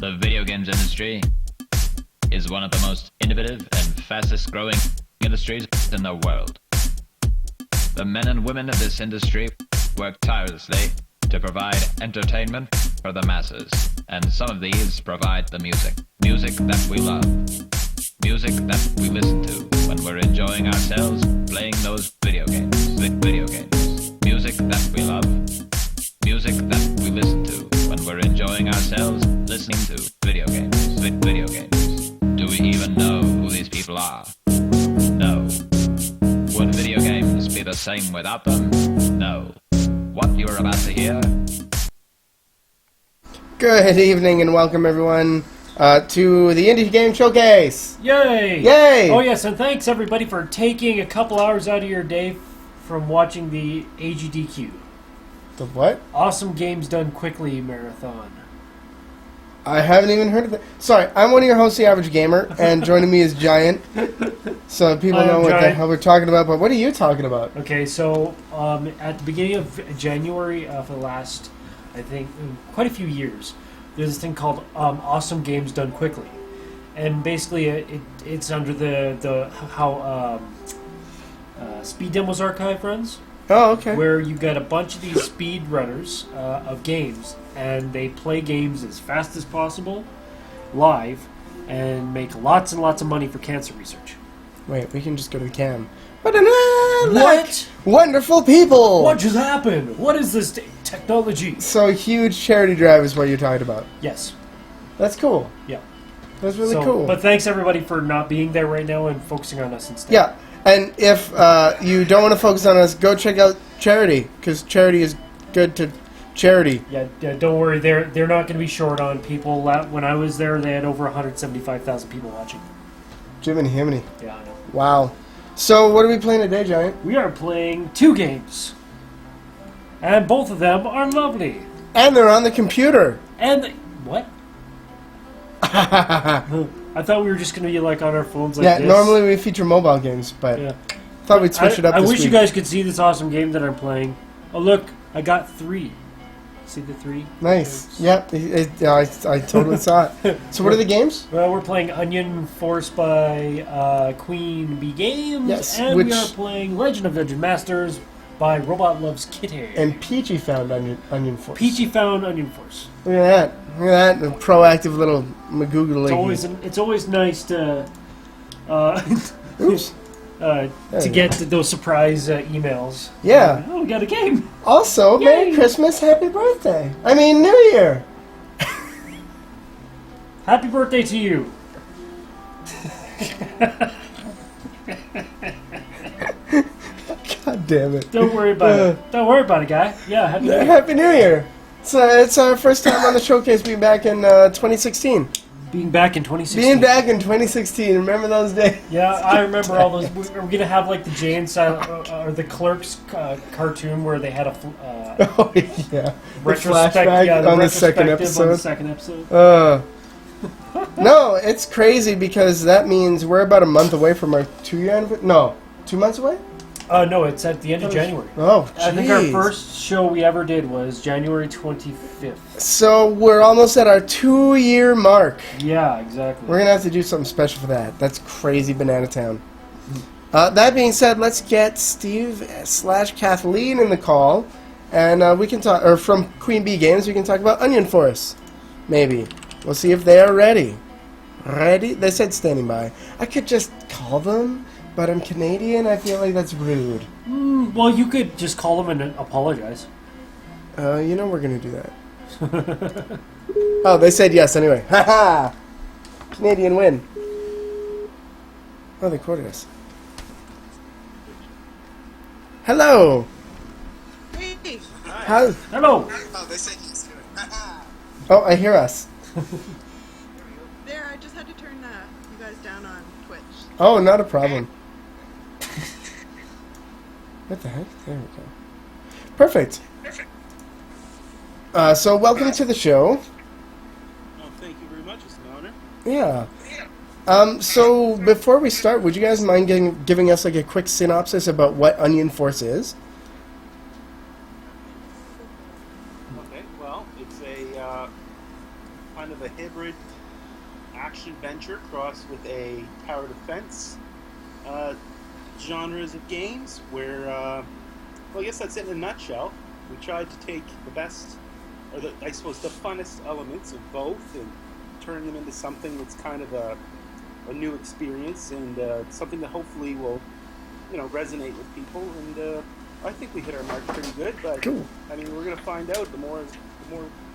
The video games industry is one of the most innovative and fastest growing industries in the world. The men and women of this industry work tirelessly to provide entertainment for the masses, and some of these provide the music. Music that we love. Music that we listen to when we're enjoying ourselves playing those video games. Video games. Music that we love. Music that we listen to when we're enjoying ourselves listening to video games. Video games. Do we even know who these people are? No. Would video games be the same without them? No. What you're about to hear? Good evening and welcome everyone to the Indie Game Showcase! Yay! Yay! Oh yes, and thanks everybody for taking a couple hours out of your day from watching the AGDQ. The what? Awesome Games Done Quickly Marathon. I haven't even heard of it. Sorry, I'm one of your hosts, The Average Gamer, and joining me is Giant. So people know what the hell we're talking about, but what are you talking about? Okay, so at the beginning of January for the last, I think, quite a few years, there's this thing called Awesome Games Done Quickly. And basically it's under the how Speed Demos Archive runs. Oh, okay. Where you got a bunch of these speed runners of games, and they play games as fast as possible, live, and make lots and lots of money for cancer research. Wait, we can just go to the cam. What? What? Wonderful people! What just happened? What is this technology? So, huge charity drive is what you're talking about. Yes. That's cool. Yeah. That's really cool. But thanks everybody for not being there right now and focusing on us instead. Yeah. And if you don't want to focus on us, go check out charity, because charity is good to charity. Yeah, don't worry. They're not going to be short on people. When I was there, they had over 175,000 people watching. Jiminy Himiny. Yeah, I know. Wow. So, what are we playing today, Giant? We are playing 2 games. And both of them are lovely. And they're on the computer. And what? I thought we were just going to be like on our phones like this. Yeah, normally we feature mobile games, but yeah. Thought we'd switch it up I this wish week. you guys could see this awesome game that I'm playing. Oh, look, I got 3. See the 3? Nice. Yep, I totally saw it. So what are the games? Well, we're playing Onion Force by Queen Bee Games. Yes, and we are playing Legend of Dungeon Masters by Robot Loves Kitty. And Peachy found Onion Force. Peachy found Onion Force. Look at that. Look at that. A proactive little magoogling. It's always nice to Oops. to get those surprise emails. Yeah. Oh, we got a game. Also, Yay. Merry Christmas, Happy Birthday. I mean, New Year. Happy birthday to you. God damn it. Don't worry about it. Don't worry about it, guy. Yeah, Happy New Year. Happy New Year. It's our first time on the showcase being back in 2016. Being back in 2016. Being back in 2016. Remember those days? Yeah, I remember all those. We're going to have like the Jay and Silent, or the Clerks cartoon where they had a Oh, yeah. retrospect on the second episode. No, it's crazy because that means we're about a month away from our 2-year anniversary. No, 2 months away? No, it's at the end of January. Oh, jeez. I think our first show we ever did was January 25th. So we're almost at our 2-year mark. Yeah, exactly. We're going to have to do something special for that. That's crazy Banana Town. That being said, let's get Steve/Kathleen in the call. And we can talk, or from Queen Bee Games, we can talk about Onion Force. Maybe. We'll see if they are ready. Ready? They said standing by. I could just call them, but I'm Canadian. I feel like that's rude. Well, you could just call them and apologize. You know we're going to do that. Oh, they said yes anyway. Ha-ha! Canadian win. Oh, they quoted us. Hello! Hey. How? Hello! Oh, they said yes to it. Oh, I hear us. There, I just had to turn you guys down on Twitch. Oh, not a problem. What the heck? There we go. Perfect. So welcome to the show. Oh, thank you very much. It's an honor. Yeah. So before we start, would you guys mind giving us like a quick synopsis about what Onion Force is? Okay, well, it's a kind of a hybrid action venture crossed with a tower defense genres of games where, well, I guess that's it in a nutshell. We tried to take the best, or I suppose the funnest elements of both and turn them into something that's kind of a new experience and something that hopefully will, resonate with people. And I think we hit our mark pretty good. But Cool. I mean, we're gonna find out. The more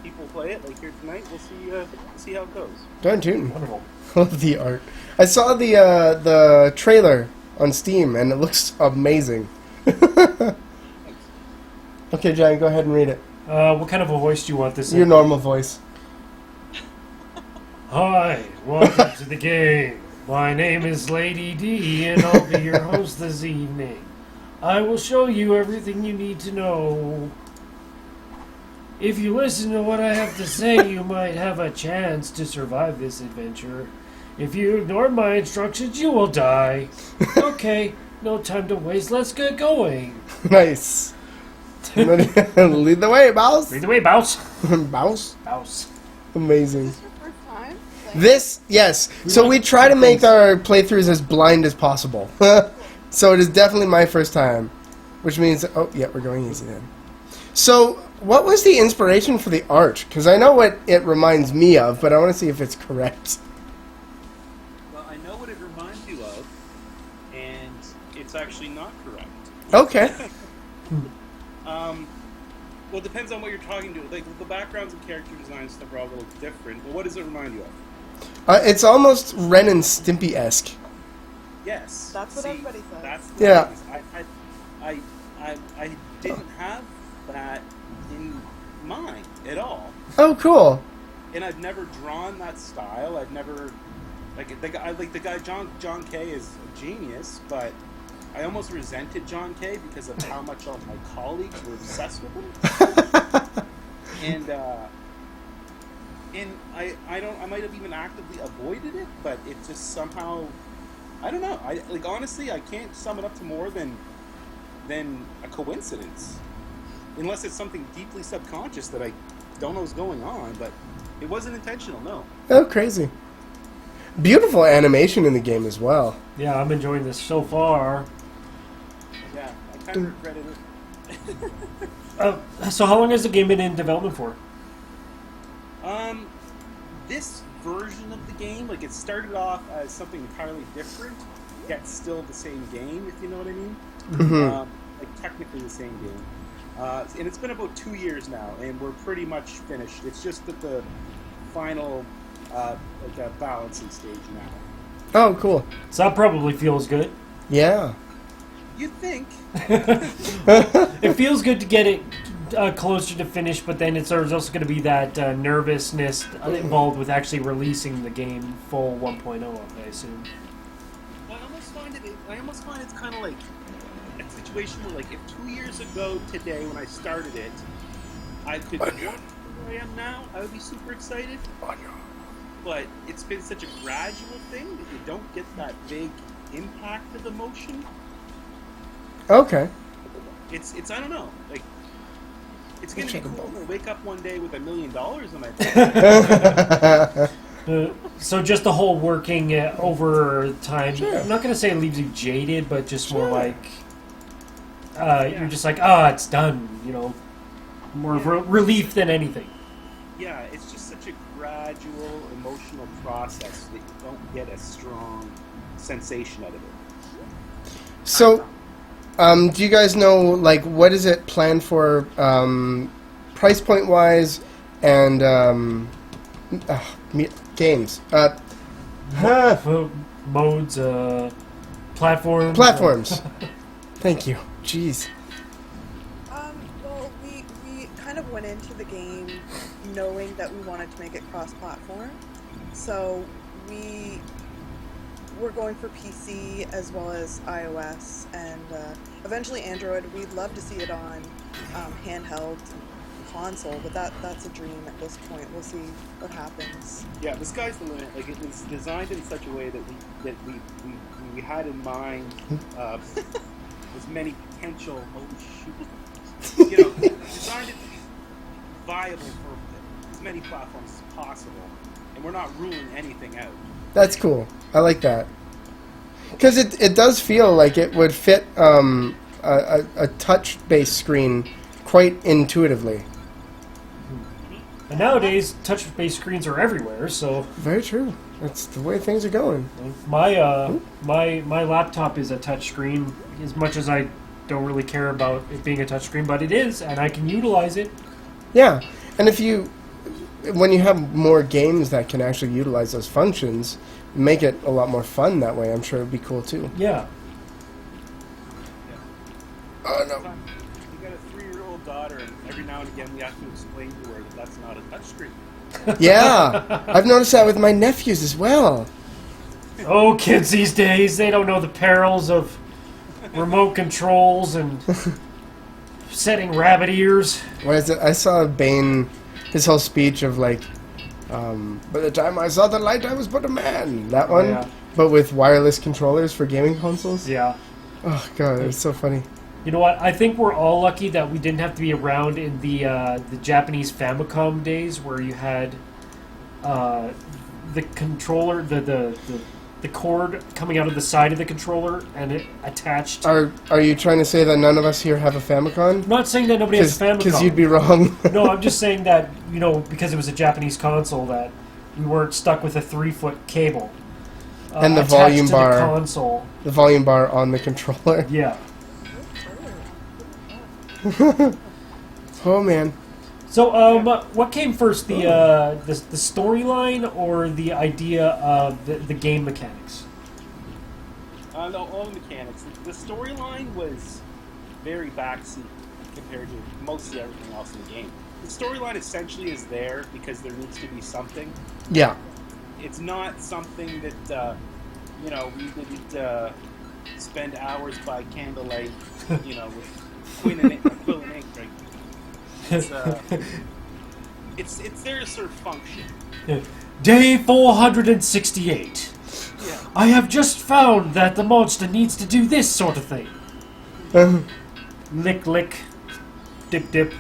people play it, like here tonight, we'll see how it goes. Darn tootin'. Wonderful. Love the art. I saw the trailer on Steam, and it looks amazing. Okay, Giant, go ahead and read it. What kind of a voice do you want this in? Your normal voice. Hi, welcome to the game. My name is Lady D, and I'll be your host this evening. I will show you everything you need to know. If you listen to what I have to say, you might have a chance to survive this adventure. If you ignore my instructions, you will die. Okay, no time to waste. Let's get going. Nice. Lead the way, Mouse. Lead the way, Bounce. Mouse. Bounce. Amazing. Is this your first time? This, yes. So we try to make our playthroughs as blind as possible. So it is definitely my first time. Which means, oh, yeah, we're going easy then. So, what was the inspiration for the art? Because I know what it reminds me of, but I want to see if it's correct. Well, I know what it reminds you of, and it's actually not correct. Okay. Well, it depends on what you're talking to. Like, the backgrounds and character design stuff are all a little different. But what does it remind you of? It's almost Ren and Stimpy-esque. Yes. That's what everybody says. That's Yeah. I didn't have that in mind at all. Oh, cool. And I've never drawn that style. I've never the guy John Kay is a genius, but I almost resented John Kay because of how much all my colleagues were obsessed with him. and I might have even actively avoided it, but it just somehow, I don't know. Honestly, I can't sum it up to more than a coincidence, unless it's something deeply subconscious that I don't know is going on. But it wasn't intentional. No. Oh, crazy. Beautiful animation in the game as well. Yeah, I'm enjoying this so far. Yeah, I kind of regretted it. So how long has the game been in development for? This version of the game, it started off as something entirely different, yet still the same game, if you know what I mean. Mhm. Technically the same game. And it's been about 2 years now, and we're pretty much finished. It's just at the final, balancing stage now. Oh, cool. So that probably feels good. Yeah. You'd think. It feels good to get it closer to finish, but then there's also going to be that nervousness involved with actually releasing the game full 1.0, I assume. I almost find it's kind of like a situation where, if 2 years ago today, when I started it, I could work where I am now, I would be super excited. But it's been such a gradual thing that you don't get that big impact of emotion. Okay. It's I don't know, it's gonna be cool to wake up one day with $1 million in my pocket. So just the whole working over time, Sure. I'm not going to say it leaves you jaded, but just more Sure. like, you're just like, it's done, more of relief than anything. Yeah, it's just such a gradual emotional process that you don't get a strong sensation out of it. So, do you guys know, what is it planned for, price point wise, and games? Modes, platforms. Platforms. Thank you. Jeez. Well, we kind of went into the game knowing that we wanted to make it cross-platform. So we were going for PC as well as iOS and eventually Android. We'd love to see it on handheld console, but that's a dream at this point. We'll see what happens. Yeah, the sky's the limit. It was designed in such a way that we had in mind as many potential designed it to be viable for as many platforms as possible, and we're not ruling anything out. That's cool. I like that. Because it does feel like it would fit a touch-based screen quite intuitively. And nowadays, touch-based screens are everywhere, so Very true. That's the way things are going. my laptop is a touch screen. As much as I don't really care about it being a touch screen, but it is, and I can utilize it. Yeah, and when you have more games that can actually utilize those functions, make it a lot more fun that way. I'm sure it'd be cool too. Yeah. Oh no. You got a 3-year-old daughter, and every now and again we have to explain to her that that's not a touchscreen. Yeah, I've noticed that with my nephews as well. Oh, kids these days, they don't know the perils of remote controls and setting rabbit ears. What is it? I saw Bane, his whole speech of like, by the time I saw the light, I was but a man. That one, Yeah. but with wireless controllers for gaming consoles. Yeah. Oh god, it was so funny. You know what? I think we're all lucky that we didn't have to be around in the Japanese Famicom days, where you had the controller, the cord coming out of the side of the controller, and it attached. Are you trying to say that none of us here have a Famicom? I'm not saying that nobody has a Famicom. Because you'd be wrong. No, I'm just saying that, because it was a Japanese console, that we weren't stuck with a 3-foot cable. And the attached volume to bar. The console. The volume bar on the controller. Yeah. Oh man. So, what came first, the storyline or the idea of the game mechanics? No, all the mechanics. The storyline was very backseat compared to mostly everything else in the game. The storyline essentially is there because there needs to be something. Yeah. It's not something that, we didn't spend hours by candlelight, with quill and ink, right? It's there to serve function. Day 468. Yeah. I have just found that the monster needs to do this sort of thing. Lick, lick, dip, dip.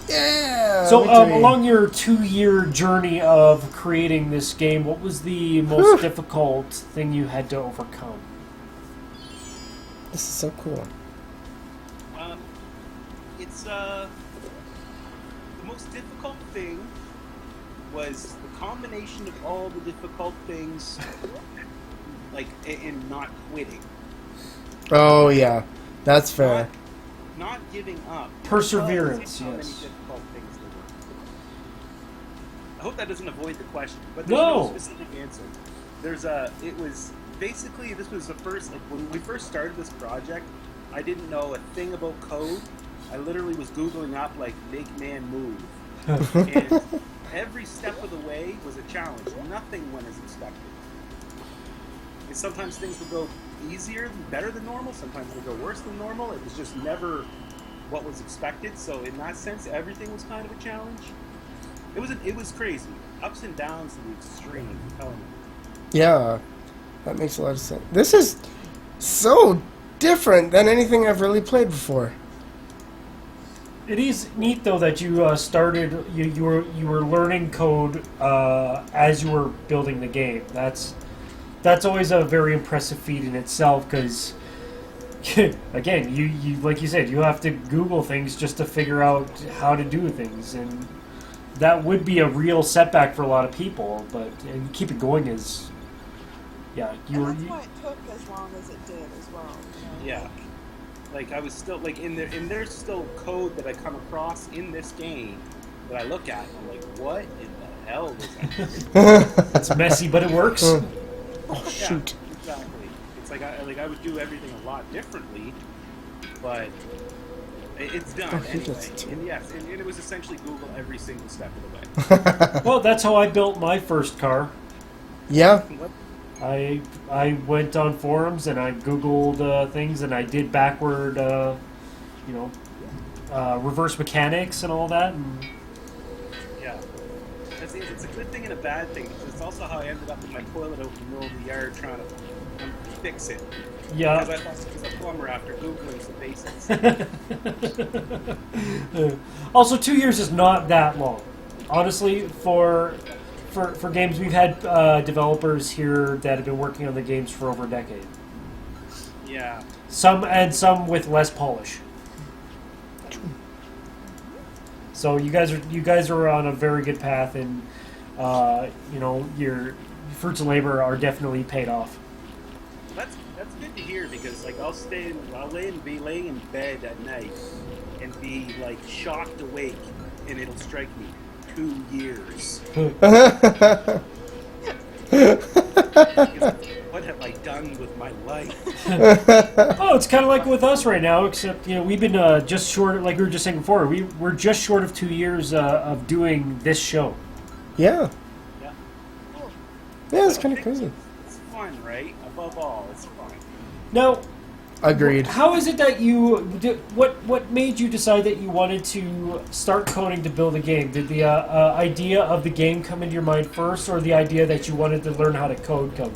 Yeah. So, victory. along your 2-year journey of creating this game, what was the most difficult thing you had to overcome? This is so cool. It's the most difficult thing was the combination of all the difficult things, like in not quitting. Oh yeah, that's fair. Not giving up. Perseverance, How many yes. difficult things there were. I hope that doesn't avoid the question, but there's No. no specific answer. It was basically, this was the first, like when we first started this project, I didn't know a thing about code. I literally was Googling up, like, make man move. And every step of the way was a challenge. Nothing went as expected. And sometimes things would go easier, better than normal. Sometimes they would go worse than normal. It was just never what was expected. So in that sense, everything was kind of a challenge. It was crazy. Ups and downs to the extreme, I'm telling you. Yeah, that makes a lot of sense. This is so different than anything I've really played before. It is neat though that you started. You were learning code as you were building the game. That's always a very impressive feat in itself. Because again, you like you said, you have to Google things just to figure out how to do things, and that would be a real setback for a lot of people. But and you keep it going is, yeah. And that's why it took as long as it did as well. Yeah. Like I was still like there's still code that I come across in this game that I look at and I'm like, what in the hell was that? It's messy, but it works. Oh Yeah, shoot. exactly. It's like I would do everything a lot differently, but it's done Oh, anyway. that's too- And yes, and it was essentially Google every single step of the way. Well, that's how I built my first car. Yeah. What? I went on forums and I Googled things and I did backward, reverse mechanics and all that. And Yeah. It's a good thing and a bad thing because it's also how I ended up with my toilet out in the middle of the yard trying to fix it. Yeah. Because I thought he was a plumber after Googling some basics. Also, 2 years is not that long. Honestly, for games, we've had developers here that have been working on the games for over a decade. Yeah. Some with less polish. So you guys are on a very good path, and your fruits of labor are definitely paid off. That's good to hear because like I'll be laying in bed at night and be like shocked awake, and it'll strike me 2 years. What have I done with my life? Oh, it's kind of like with us right now, except we've been just short. Like we were just saying before, we're just short of 2 years of doing this show. Yeah. Yeah. Cool. Yeah, it's kind of crazy. It's fun, right? Above all, it's fun. Now, Agreed. how is it that what made you decide that you wanted to start coding to build a game? Did the idea of the game come into your mind first, or the idea that you wanted to learn how to code come?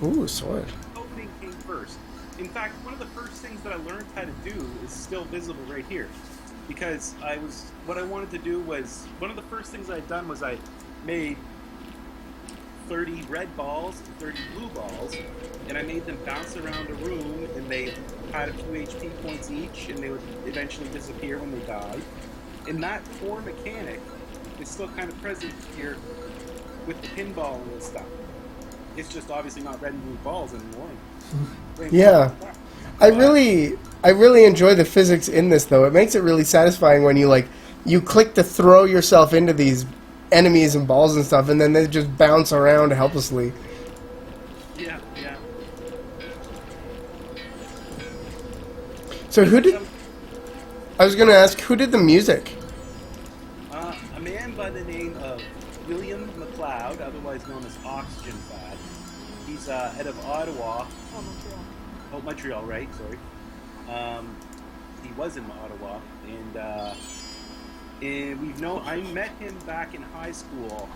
Ooh, sword. Coding came first. In fact, one of the first things that I learned how to do is still visible right here. Because what I wanted to do was, one of the first things I had done was I made 30 red balls and 30 blue balls, and I made them bounce around a room, and they had a few HP points each, and they would eventually disappear when they died. And that core mechanic is still kind of present here with the pinball and stuff. It's just obviously not red and blue balls anymore. Yeah. I really enjoy the physics in this, though. It makes it really satisfying when you click to throw yourself into these enemies and balls and stuff, and then they just bounce around helplessly. Yeah, yeah. So I was going to ask, who did the music? A man by the name of William McLeod, otherwise known as Oxygen Fad. He's head of Ottawa. Oh, Montreal, right? Sorry. He was in Ottawa, and I met him back in high school.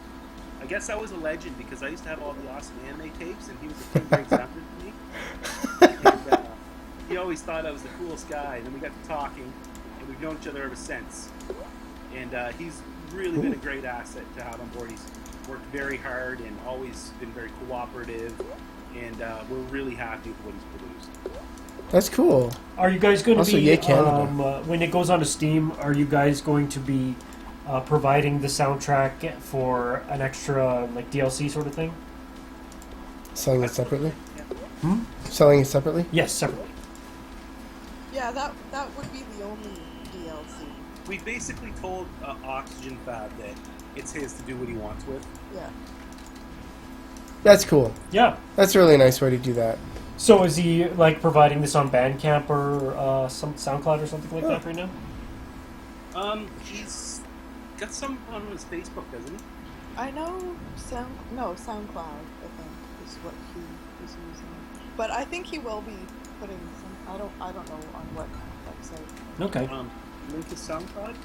I guess I was a legend because I used to have all the awesome anime tapes, and he was a big example to me. And, he always thought I was the coolest guy, and then we got to talking, and we've known each other ever since. And he's really been a great asset to have on board. He's worked very hard and always been very cooperative, and we're really happy with what he's produced. That's cool. Are you guys going to Also, be, yay, Canada. when it goes onto Steam, are you guys going to be providing the soundtrack for an extra DLC sort of thing? Selling it separately? Hmm? Selling it separately? Yes, separately. Yeah, that would be the only DLC. We basically told Oxygen Fab that it's his to do what he wants with. Yeah. That's cool. Yeah. That's a really nice way to do that. So is he providing this on Bandcamp or some SoundCloud or something like that right now? He's got some on his Facebook, doesn't he? I know SoundCloud, I think, is what he is using. But I think he will be putting some. I don't know on what website. Okay. Link to SoundCloud.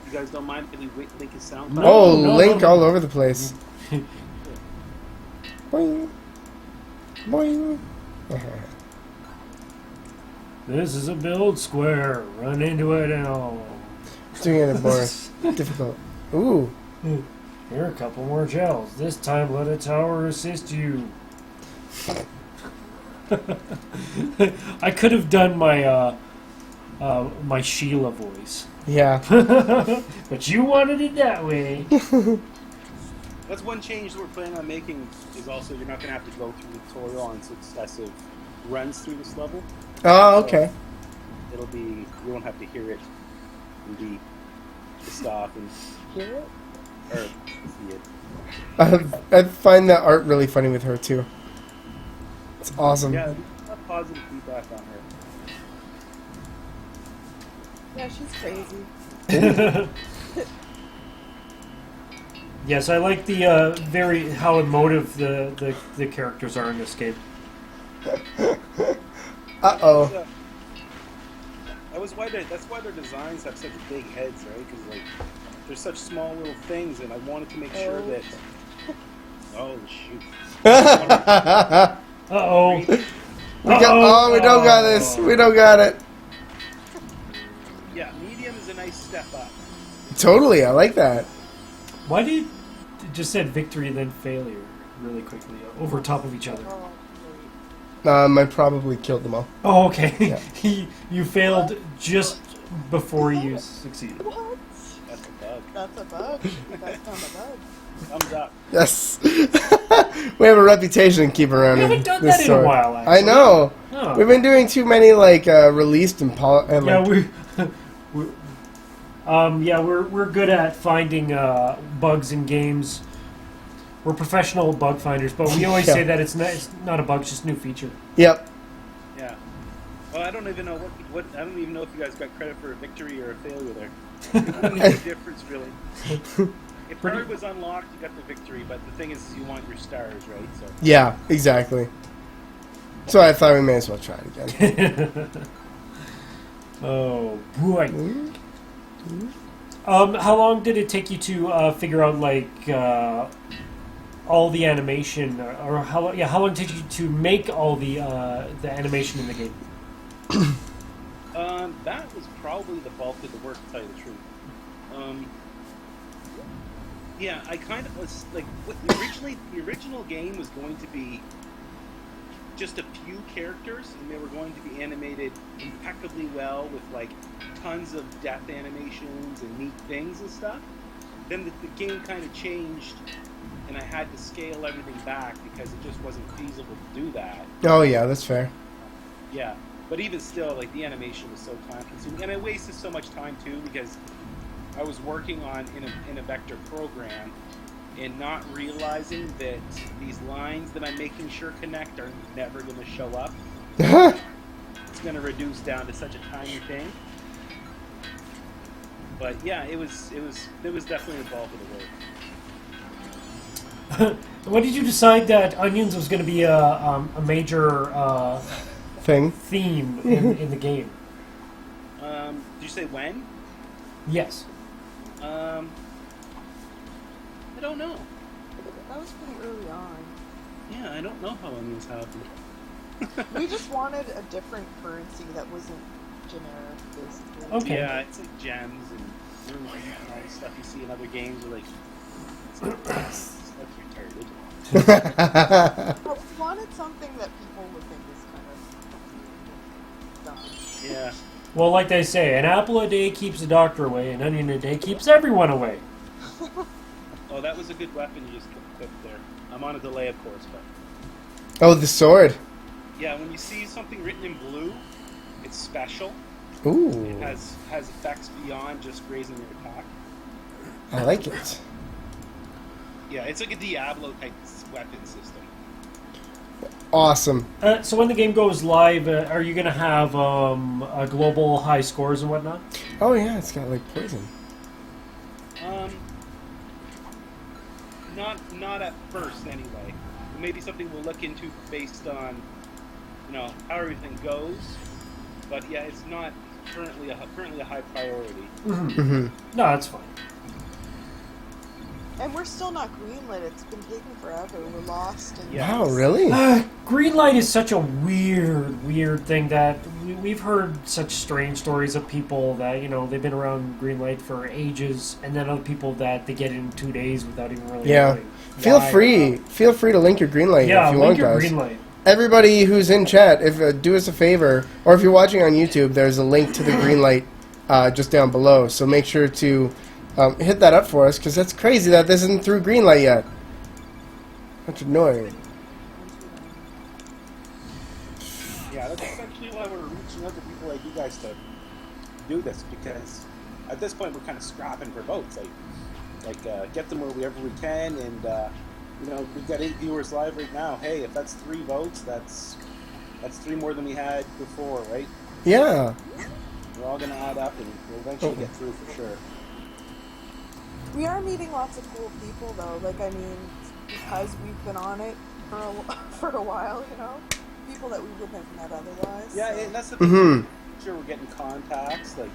You guys don't mind if we link his SoundCloud? No. Link all over the place. Boing. Boing. This is a build square. Run into it and all. Doing it more difficult. Ooh. Here are a couple more gels. This time let a tower assist you. I could have done my my Sheila voice. Yeah. But you wanted it that way. That's one change that we're planning on making, is also you're not going to have to go through the tutorial on successive runs through this level. Oh, okay. So it'll be, you won't have to hear it and be stop and hear it or see it. I find that art really funny with her too. It's awesome. Yeah, positive feedback on her. Yeah, she's crazy. Yes, I like the how emotive the characters are in this game. Uh-oh. That's why their designs have such big heads, right? Because they're such small little things, and I wanted to make sure that. Oh shoot! Uh-oh. We don't got this. We don't got it. Yeah, medium is a nice step up. Totally, I like that. Why did you just said victory and then failure really quickly over top of each other? I probably killed them all. Oh, okay. Yeah. You failed just before you succeeded. What? That's a bug. That's a bug. You guys found a bug. Thumbs up. Yes. We have a reputation to keep around We in haven't done this that in sort. a while, actually. I know. Oh. We've been doing too many released and Yeah, like, we're good at finding bugs in games. We're professional bug finders, but we always Yeah. say that it's not a bug, it's just a new feature. Yep. Yeah. Well, I don't even know what. I don't even know if you guys got credit for a victory or a failure there. No difference really. If part was unlocked, you got the victory, but the thing is you want your stars, right? So. Yeah, exactly. So I thought we may as well try it again. Oh boy. How long did it take you to figure out all the animation, or how long did it take you to make all the animation in the game? That was probably the bulk of the work, to tell you the truth. Yeah, I kind of was like, the original game was going to be just a few characters, and they were going to be animated impeccably well with like tons of death animations and neat things and stuff. Then the game kind of changed, and I had to scale everything back because it just wasn't feasible to do that. Oh yeah, that's fair. Yeah, but even still, like the animation was so time consuming, and I wasted so much time too because I was working on in a vector program and not realizing that these lines that I'm making sure connect are never going to show up. It's going to reduce down to such a tiny thing. But yeah, it was definitely involved with the work. When did you decide that onions was going to be a major Thing. theme in the game? Did you say when? Yes. I don't know. That was pretty early on. Yeah, I don't know how onions happened. We just wanted a different currency that wasn't generic, basically. Okay. Yeah, it's like gems and runes and all the stuff you see in other games. Are like, it's like retarded. But we wanted something that people would think is kind of dumb. Yeah. Well, like they say, an apple a day keeps the doctor away, an onion a day keeps everyone away. Oh, that was a good weapon you just equipped there. I'm on a delay, of course, but Oh, the sword. yeah, when you see something written in blue, it's special. Ooh, It has effects beyond just raising your attack. I like it. Yeah, it's like a Diablo type weapon system. Awesome. So when the game goes live, are you going to have global high scores and whatnot? Oh yeah, it's got like poison. Not at first anyway. Maybe something we'll look into based on, how everything goes. But yeah, it's not currently a high priority. Mm-hmm. No, that's fine. And we're still not greenlit. It's been taking forever. We're lost. And Yeah. Wow, really? Greenlight is such a weird thing that we've heard such strange stories of people that, they've been around Greenlight for ages, and then other people that they get it in 2 days without even really Yeah. knowing Feel why. free to link your green light Yeah, if you link want, your guys. Greenlight. Everybody who's in chat, if do us a favor, or if you're watching on YouTube, there's a link to the green light just down below. So make sure to hit that up for us, because that's crazy that this isn't through Greenlight yet. That's annoying. Yeah, that's essentially why we're reaching out to people like you guys to do this, because at this point we're kind of scrapping for votes. Get them wherever we can, and we've got 8 viewers live right now. Hey, if that's 3 votes, that's 3 more than we had before, right? Yeah. We're all going to add up, and we'll eventually get through for sure. we are meeting lots of cool people, though. Because we've been on it for a while, people that we wouldn't have met otherwise. Yeah, so. and that's the thing. Mm-hmm. Sure, we're getting contacts. Like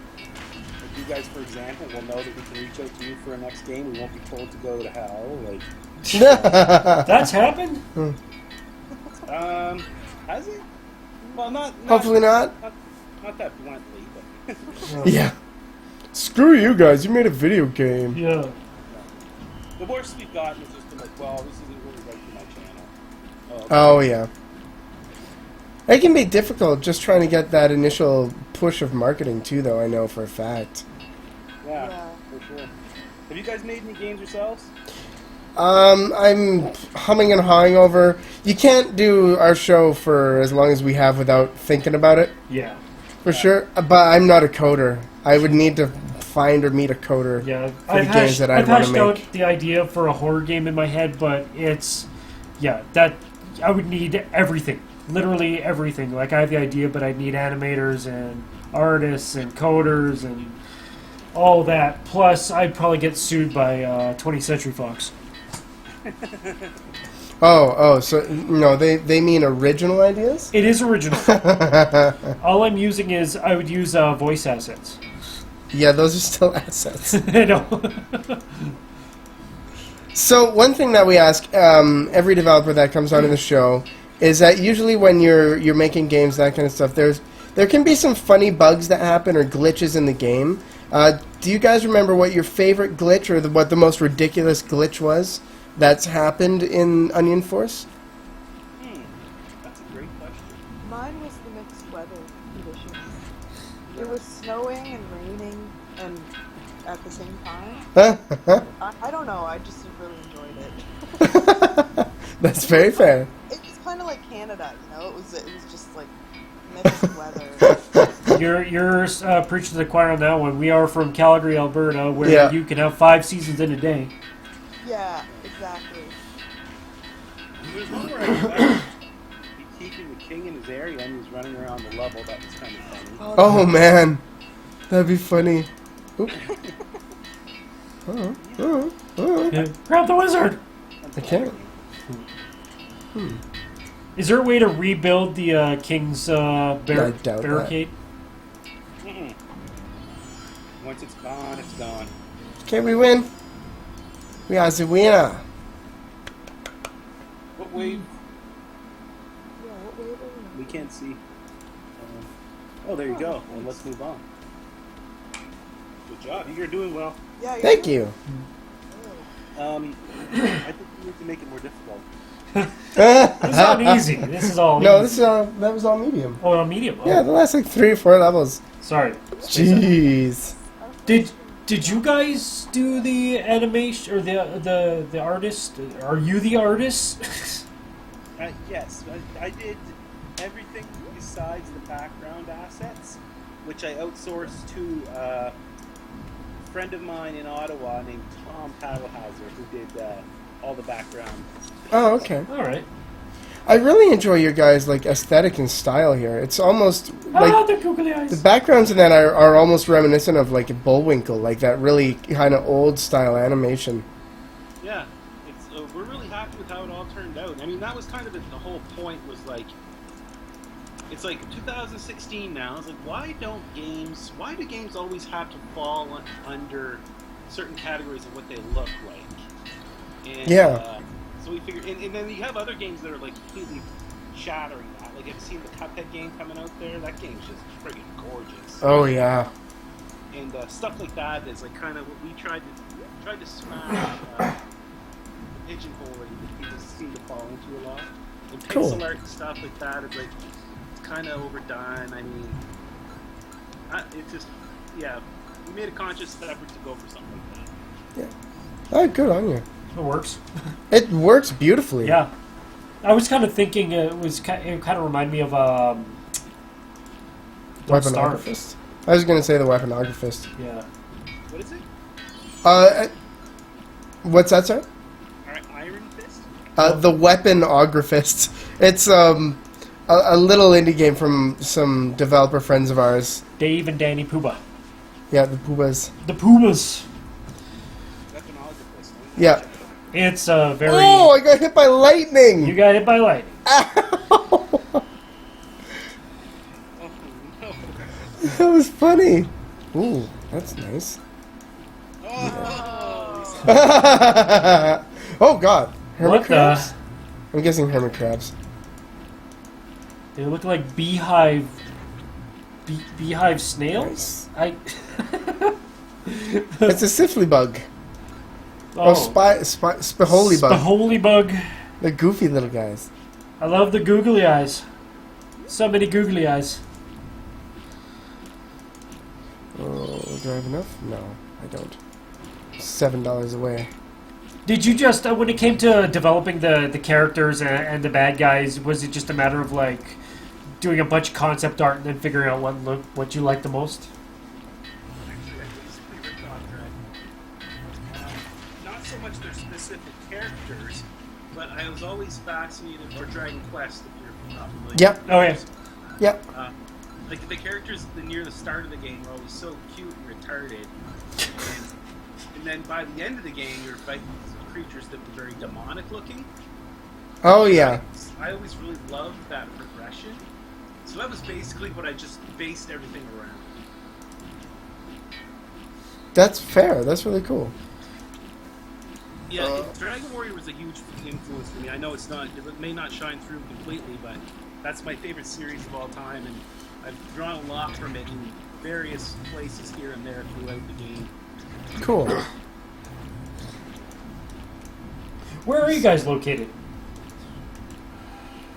you guys, for example, will know that we can reach out to you for a next game. We won't be told to go to hell. Like, That's happened? has it? Well, not Hopefully not. Not that bluntly, but Yeah. Screw you guys, you made a video game. Yeah. the worst we've gotten is just been like, well, this isn't really right for my channel. Okay. Oh, yeah. It can be difficult just trying to get that initial push of marketing, too, though, I know for a fact. Yeah, for sure. Have you guys made any games yourselves? I'm humming and hawing over. You can't do our show for as long as we have without thinking about it, Yeah. for sure. But I'm not a coder. I would need to find or meet a coder Yeah. for the games that I'd want to hashed make. out the idea for a horror game in my head, but it's... Yeah, that... I would need everything. Literally everything. Like, I have the idea, but I'd need animators and artists and coders and all that. Plus, I'd probably get sued by 20th Century Fox. So, no, they mean original ideas? It is original. All I'm using is... I would use voice assets. Yeah, those are still assets. I know. So one thing that we ask every developer that comes on to the show is that usually when you're making games, that kind of stuff, there can be some funny bugs that happen or glitches in the game. Do you guys remember what your favorite glitch or what the most ridiculous glitch was that's happened in Onion Force? That's a great question. Mine was the mixed weather conditions. It was snowing and raining and at the same time. I don't know. I just really enjoyed it. That's very fair. It's kind of like Canada, you know. It was just like mixed weather. You're preaching to the choir on that one. We are from Calgary, Alberta, where Yeah. you can have 5 seasons in a day. Yeah, exactly. There's one where I be keeping the king in his area and he's running around the level. That was kind of funny. Oh man, that'd be funny. Oop. Grab the wizard! I can't. Is there a way to rebuild the king's I doubt that. barricade? Mm-mm. Once it's gone, it's gone. Okay, we win. We are the winner. What wave? Yeah, what wave are we We can't see. Oh, there you go. Well, let's move on. Good job. You're doing well. on? Yeah, you're Thank right. you. I think we need to make it more difficult. This is all easy. This is all No, easy. that was all medium. Oh, on medium. Oh, Yeah, the last like 3 or 4 levels. sorry. Jeez. Did you guys do the animation or the artist? Are you the artist? Yes, I did everything besides the background assets, which I outsourced to a friend of mine in Ottawa named Tom Paddlehazer, who did all the background. Oh, okay. All right. I really enjoy your guys' like aesthetic and style here. It's almost like the googly eyes. the backgrounds in that are almost reminiscent of like a Bullwinkle, like that really kind of old style animation. Yeah, it's we're really happy with how it all turned out. I mean, that was kind of the whole point. Was like, it's like 2016 now. It's like, why do games always have to fall under certain categories of what they look like? And, Yeah. So we figured, and then you have other games that are like completely shattering that. Like, have you seen the Cuphead game coming out there? That game's just friggin' gorgeous. Oh yeah. And stuff like that is like kind of what we tried to smash the pigeonholing that people seem to fall into a lot. And pixel Cool. art and stuff like that is like, it's kind of overdone. I mean, it's just, yeah, we made a conscious effort to go for something like that. Oh, good on you. It works. It works beautifully. Yeah. I was kind of thinking it kind of reminded me of Don't Starve. Weaponographist. I was gonna say the Weaponographist. Yeah. What is it? What's that, sir? Iron Fist? The Weaponographist. It's a little indie game from some developer friends of ours. Dave and Danny Puba. Yeah, the Poobas. The Pumas. Weaponographist. Yeah. It's a very. Oh, I got hit by lightning! You got hit by lightning. Oh, no. That was funny. Ooh. That's nice. Oh, Oh god. Hermit What the- crabs? I'm guessing hermit crabs. They look like beehive snails. I. It's a Sifley bug. Oh, Spiholi bug. Spiholi bug. The goofy little guys. I love the googly eyes. So many googly eyes. Oh, do I have enough? No, I don't. $7 away. Did you just, when it came to developing the characters and the bad guys, was it just a matter of like doing a bunch of concept art and then figuring out what you like the most? actually, I basically ripped off not so much their specific characters, but I was always fascinated, or Dragon Quest, if you're not familiar. Yep. Oh yeah. Yep. Like the characters near the start of the game were always so cute and retarded, and then by the end of the game, you're fighting these creatures that were very demonic looking. Oh yeah. I always really loved that progression. So that was basically what I just based everything around. That's fair. That's really cool. Yeah, Dragon Warrior was a huge influence for me. I know it may not shine through completely, but that's my favorite series of all time, and I've drawn a lot from it in various places here and there throughout the game. Cool. Where are you guys located?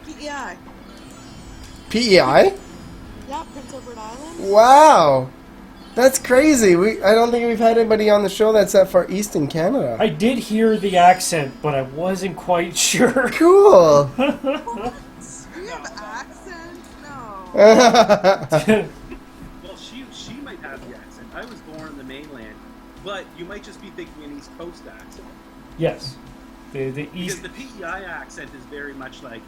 PEI. PEI? Yeah, Prince Edward Island. Wow. That's crazy. I don't think we've had anybody on the show that's that far east in Canada. I did hear the accent, but I wasn't quite sure. Cool. We have accents? No. Well, she might have the accent. I was born in the mainland, but you might just be thinking an East Coast accent. Yes. The Because east. the PEI accent is very much like,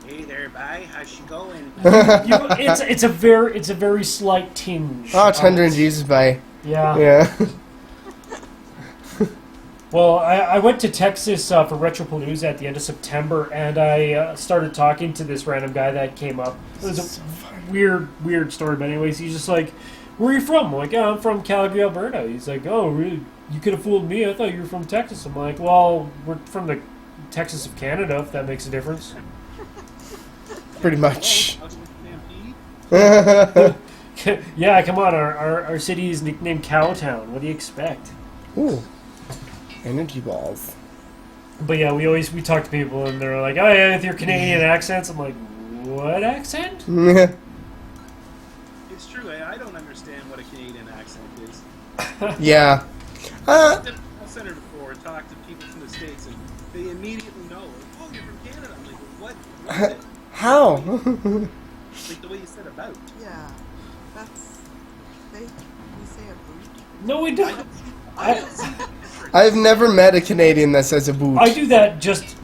"Hey there, bye, how's she going?" It's a very slight tinge. Oh, Tundra and of it. Jesus, bye. Yeah. Yeah. Well, I went to Texas for Retropalooza at the end of September, and I started talking to this random guy that came up. It was a weird story, but anyways, he's just like, "Where are you from?" I'm like, "Oh, I'm from Calgary, Alberta." He's like, "Oh, really? You could have fooled me. I thought you were from Texas." I'm like, "Well, we're from the Texas of Canada, if that makes a difference." Pretty much. Stampede? Yeah, come on. Our city is nicknamed Cowtown. What do you expect? Ooh. Energy balls. But yeah, we talk to people and they're like, "Oh yeah, with your Canadian accents." I'm like, "What accent?" It's true. I don't understand what a Canadian accent is. Yeah. I've been call center before and talked to people from the States, and they immediately know, like, "Oh, you're from Canada." I'm like, "What is it?" How? Like the way you said "about." Yeah. That's... we say a boot. No, we don't. I don't see the difference. I've never met a Canadian that says a boot. I do that just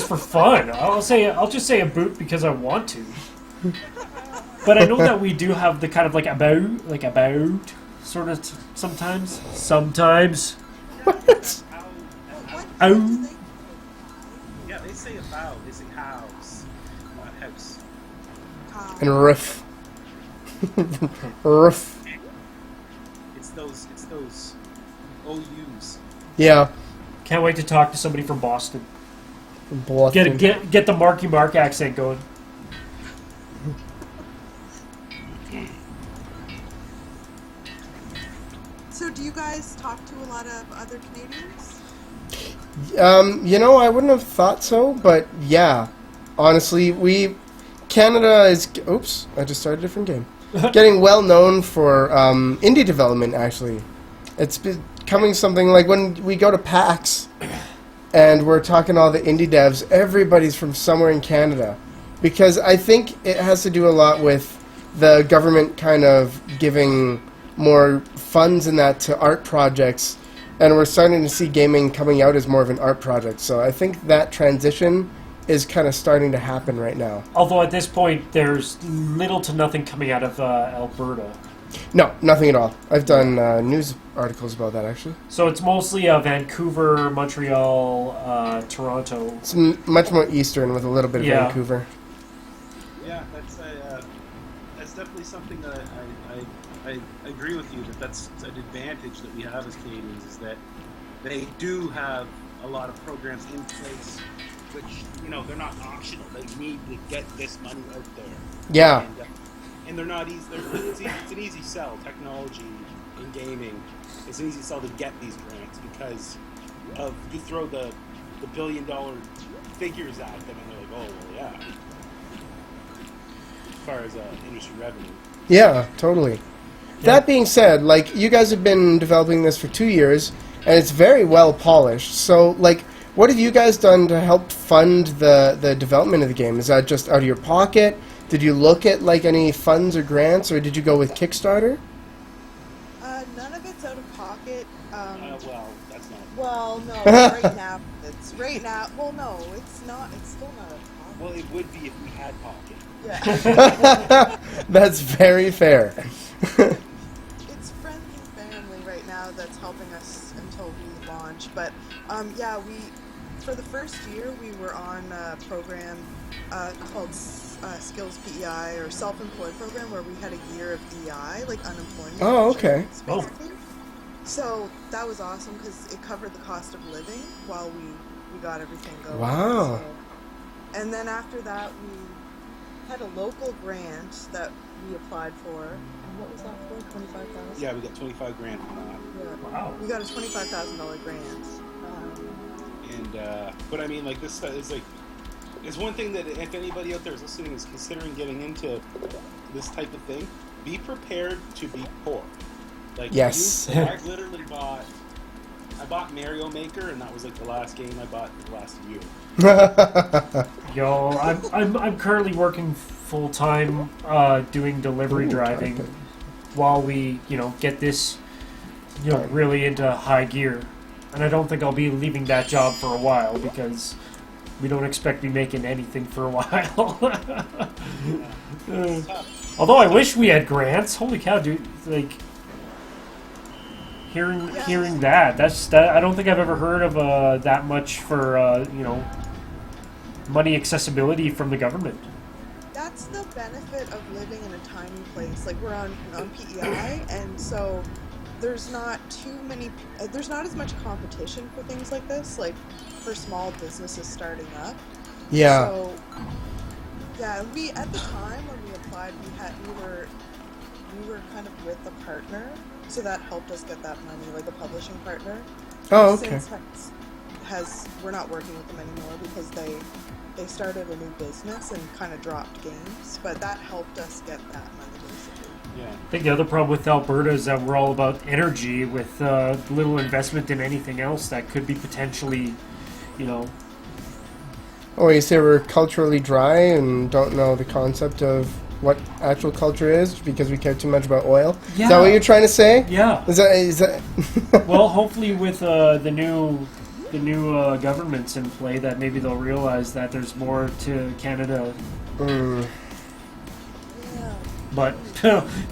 for fun. I'll just say a boot because I want to. But I know that we do have the kind of like about sort of sometimes. What? How, What? Ow. Do they... yeah, they say "about." They say "house," not "house." And roof. Roof. It's those OUs. Yeah. Can't wait to talk to somebody from Boston. Bluffing. Get the Marky Mark accent going. So do you guys talk to a lot of other Canadians? I wouldn't have thought so, but yeah. Honestly, Canada is... Oops, I just started a different game. Getting well known for indie development, actually. It's becoming something like when we go to PAX and we're talking to all the indie devs, everybody's from somewhere in Canada. Because I think it has to do a lot with the government kind of giving more funds in that to art projects, and we're starting to see gaming coming out as more of an art project. So I think that transition is kind of starting to happen right now. Although at this point, there's little to nothing coming out of Alberta. No, nothing at all. I've done news articles about that, actually. So it's mostly Vancouver, Montreal, Toronto. It's much more eastern with a little bit of Yeah. Vancouver. Yeah, that's definitely something that I I agree with you that that's an advantage that we have as Canadians is that they do have a lot of programs in place, which they're not optional. They need to get this money out there. Yeah. And they're not easy. It's an easy sell. Technology in gaming, it's an easy sell to get these grants because of you throw the $1 billion figures at them, and they're like, oh well, yeah. As far as industry revenue. Yeah, totally. That being said, like, you guys have been developing this for 2 years, and it's very well polished. So, like, what have you guys done to help fund the development of the game? Is that just out of your pocket? Did you look at, like, any funds or grants, or did you go with Kickstarter? None of it's out of pocket. Well, that's not. Well, no, right now. Well, no, it's not. It's still not out of pocket. Well, it would be if we had pocket. Yeah. That's very fair. It's friends and family right now that's helping us until we launch. But yeah, for the first year we were on a program called Skills PEI or Self-Employed Program where we had a year of EI, like unemployment. Oh, okay. insurance, basically. So that was awesome because it covered the cost of living while we got everything going. Wow. So, and then after that we had a local grant that we applied for. And what was that for? 25,000. Yeah, we got 25 grand from that. Yeah. Wow. We got a $25,000 grant. But I mean, like this is like, it's one thing that if anybody out there is listening is considering getting into this type of thing, be prepared to be poor. Like, yes. I literally bought Mario Maker, and that was like the last game I bought for the last year. Yo, I'm currently working full time doing delivery driving okay. while we get this really into high gear, and I don't think I'll be leaving that job for a while because we don't expect to be making anything for a while. Although I wish we had grants. Holy cow, dude! Like hearing that I don't think I've ever heard of that much for money accessibility from the government. That's the benefit of living in a tiny place. Like we're on PEI, and so there's not as much competition for things like this, like for small businesses starting up. Yeah. So yeah, we at the time when we applied, we were kind of with a partner, so that helped us get that money, like a publishing partner. Oh, okay. Since we're not working with them anymore because they started a new business and kind of dropped games, but that helped us get that money basically. Yeah. I think the other problem with Alberta is that we're all about energy with little investment in anything else that could be potentially, Oh, you say we're culturally dry and don't know the concept of what actual culture is because we care too much about oil? Yeah. Is that what you're trying to say? Yeah. Is that Well, hopefully with the new governments in play, that maybe they'll realize that there's more to Canada. Mm. Yeah. But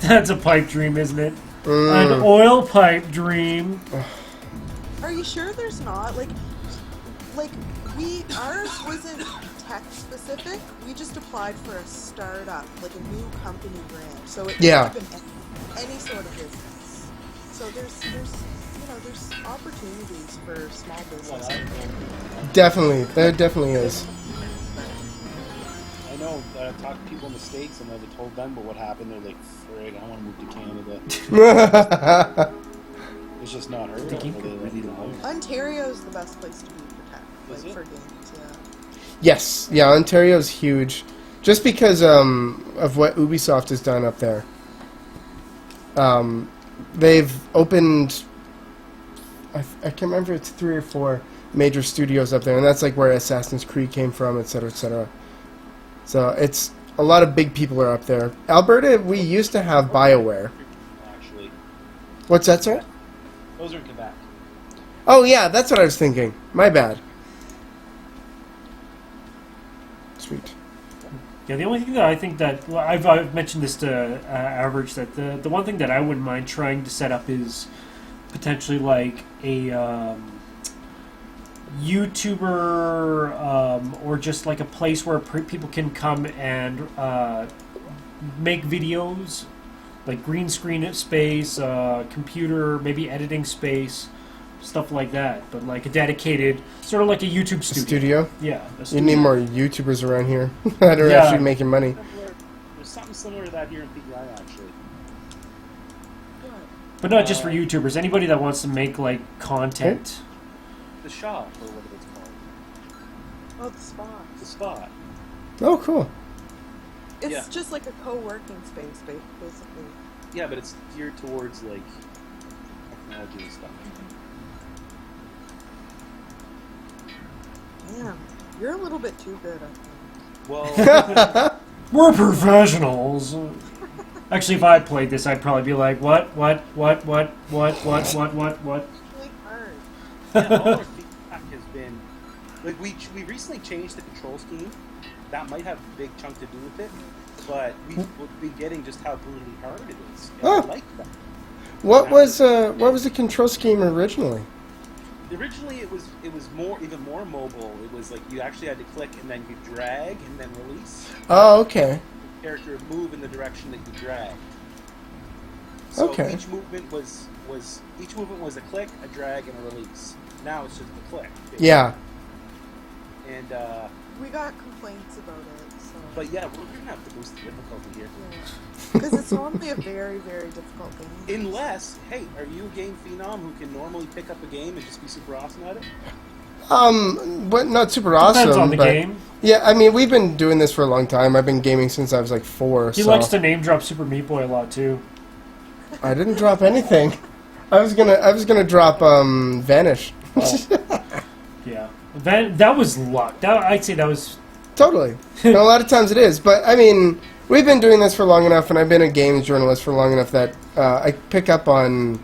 that's a pipe dream, isn't it? Mm. An oil pipe dream. Are you sure there's not? Like ours wasn't tech specific. We just applied for a startup, like a new company grant. So it could have been any sort of business. So there's opportunities for small businesses. Definitely. There definitely is. I know that I've talked to people in the States and I've told them, but what happened? They're like, frig, I want to move to Canada. It's just not heard of. Ontario's the best place to be for tech, Is like it? for games, yeah. Yes. Yeah, Ontario's huge. Just because of what Ubisoft has done up there. They've opened, I can't remember, it's 3 or 4 major studios up there, and that's like where Assassin's Creed came from, etc., etc. So it's a lot of big people are up there. Alberta, we used to have BioWare. Actually, What's that, sir? those are in Quebec. Oh yeah, that's what I was thinking. My bad. Sweet. Yeah, the only thing that I think that I've mentioned this to Average, that the one thing that I wouldn't mind trying to set up is potentially like a YouTuber or just like a place where people can come and make videos like green screen space, computer, maybe editing space, stuff like that. But like a dedicated, sort of like a YouTube studio. Studio? Yeah. A You studio. need more YouTubers around here that are Yeah. actually making money. There's something similar to that here in PEI, actually. But not just for YouTubers. Anybody that wants to make like content. The shop, or whatever it's called. Oh, the spot. The spot. Oh, cool. It's Yeah. just like a co-working space, basically. Yeah, but it's geared towards, like, technology and stuff. Damn, you're a little bit too good, I think. Well, We're professionals. Actually, if I played this, I'd probably be like, what? It's really hard. yeah, all our feedback has been, like, we recently changed the control scheme. That might have a big chunk to do with it, but we've been getting just how brutally hard it is. And I Oh. like that. What was the control scheme originally? Originally, it was even more mobile. It was like you actually had to click and then you drag and then release. Oh, okay. The character would move in the direction that you drag. So Okay. each movement was a click, a drag, and a release. Now it's just a click. Yeah. And We got complaints about it, so. but yeah, we're gonna have to boost the difficulty here. Because it's normally a very, very difficult game. Unless, hey, are you a game phenom who can normally pick up a game and just be super awesome at it? But not super awesome. Depends on the but game. Yeah, I mean, we've been doing this for a long time. I've been gaming since I was like 4. He so likes to name drop Super Meat Boy a lot too. I didn't drop anything. I was gonna drop Vanish. Yeah, that was luck. I'd say that was. Totally. No, a lot of times it is, but I mean, we've been doing this for long enough, and I've been a games journalist for long enough that I pick up on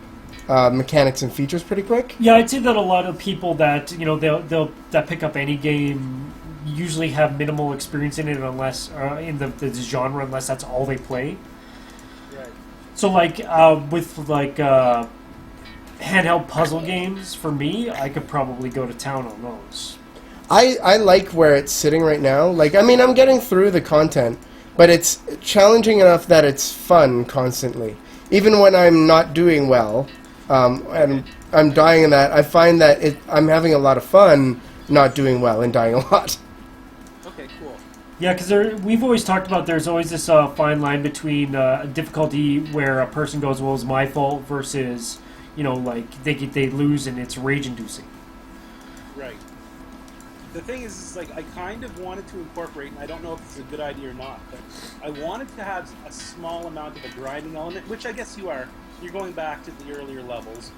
mechanics and features pretty quick. Yeah, I'd say that a lot of people that they'll that pick up any game usually have minimal experience in it, unless in the genre, unless that's all they play. Right. So like with like handheld puzzle games, for me, I could probably go to town on those. I like where it's sitting right now. Like, I mean, I'm getting through the content, but it's challenging enough that it's fun constantly. Even when I'm not doing well, and I'm dying in that, I find that I'm having a lot of fun not doing well and dying a lot. Okay, cool. Yeah, because we've always talked about there's always this fine line between a difficulty where a person goes, well, it's my fault, versus, like they lose and it's rage-inducing. Right. The thing is like I kind of wanted to incorporate, and I don't know if it's a good idea or not, but I wanted to have a small amount of a grinding element, which I guess you are. You're going back to the earlier levels.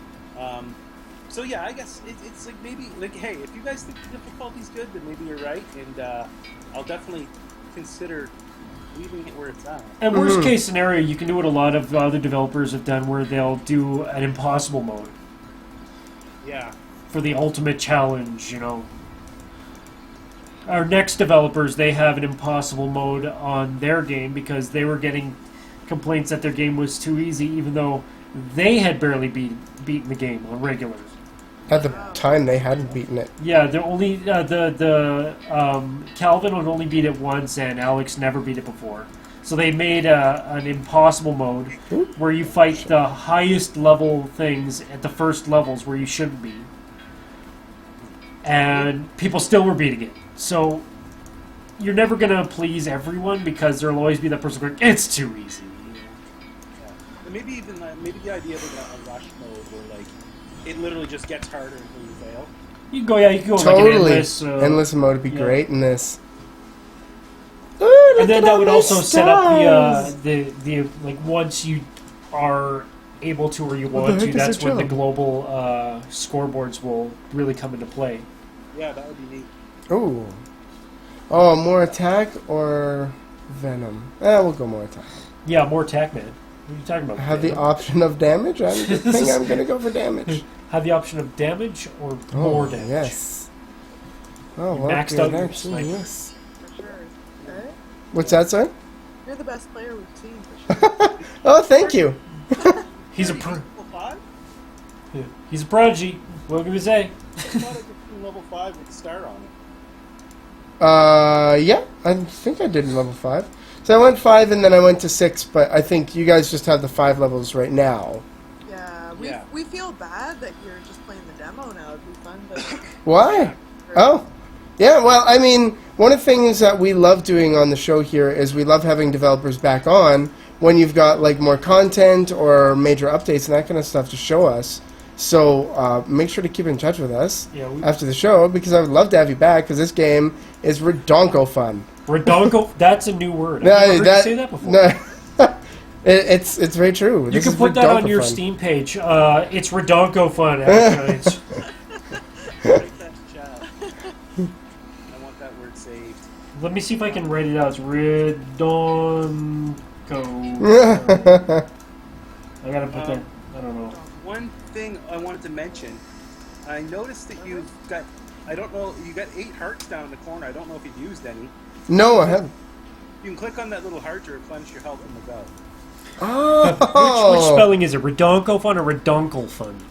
So yeah, I guess it's like maybe, like, hey, if you guys think the difficulty's good, then maybe you're right, and I'll definitely consider leaving it where it's at. And worst case scenario, you can do what a lot of other developers have done, where they'll do an impossible mode Yeah. for the ultimate challenge. Our next developers, they have an impossible mode on their game because they were getting complaints that their game was too easy, even though they had barely beaten the game on regular. At the time, they hadn't beaten it. Yeah, the only Calvin would only beat it once, and Alex never beat it before. So they made an impossible mode where you fight the highest level things at the first levels where you shouldn't be, and people still were beating it. So you're never gonna please everyone because there'll always be that person going, "It's too easy." Yeah. And maybe even maybe the idea of a rush mode where like it literally just gets harder until you fail. You can go, like an Totally. endless Mode would be yeah. great in this. And then that would also set up the like once you are able to or you What want the to, heck is that's a when the jump? global scoreboards will really come into play. Yeah, that would be neat. Ooh. Oh, more attack or venom? We'll go more attack. Yeah, more attack, man. What are you talking about? I have the option of damage. I think I'm gonna go for damage. Have the option of damage or more damage. Yes. Oh, well, maxed good out your actually, sniper. yes. For sure. Okay? What's that, son? You're the best player we've seen, for sure. Oh, thank you. He's a Level 5? yeah. He's a prodigy. What can we say? I thought I could do level 5 with a star on it. Yeah, I think I did in level 5. So I went 5 and then I went to 6, but I think you guys just have the 5 levels right now. Yeah, we feel bad that you're just playing the demo now. It'd be fun to... Why? Oh. Yeah, well, I mean, one of the things that we love doing on the show here is we love having developers back on when you've got, like, more content or major updates and that kind of stuff to show us. So make sure to keep in touch with us after the show, because I would love to have you back, because this game is redonko fun. Redonko? That's a new word. I've never heard you say that before. No, it's very true. You can put that on your Steam page. It's redonko fun, actually. Write that in chat. I want that word saved. Let me see if I can write it out. It's redonko. I gotta put that. I don't know. One thing I wanted to mention, I noticed that you've got, I don't know, you got 8 hearts down in the corner. I don't know if you've used any. No, I haven't. You can click on that little heart to replenish your health in the go. Oh. Which spelling is it? Redonko fun or redonkel fun?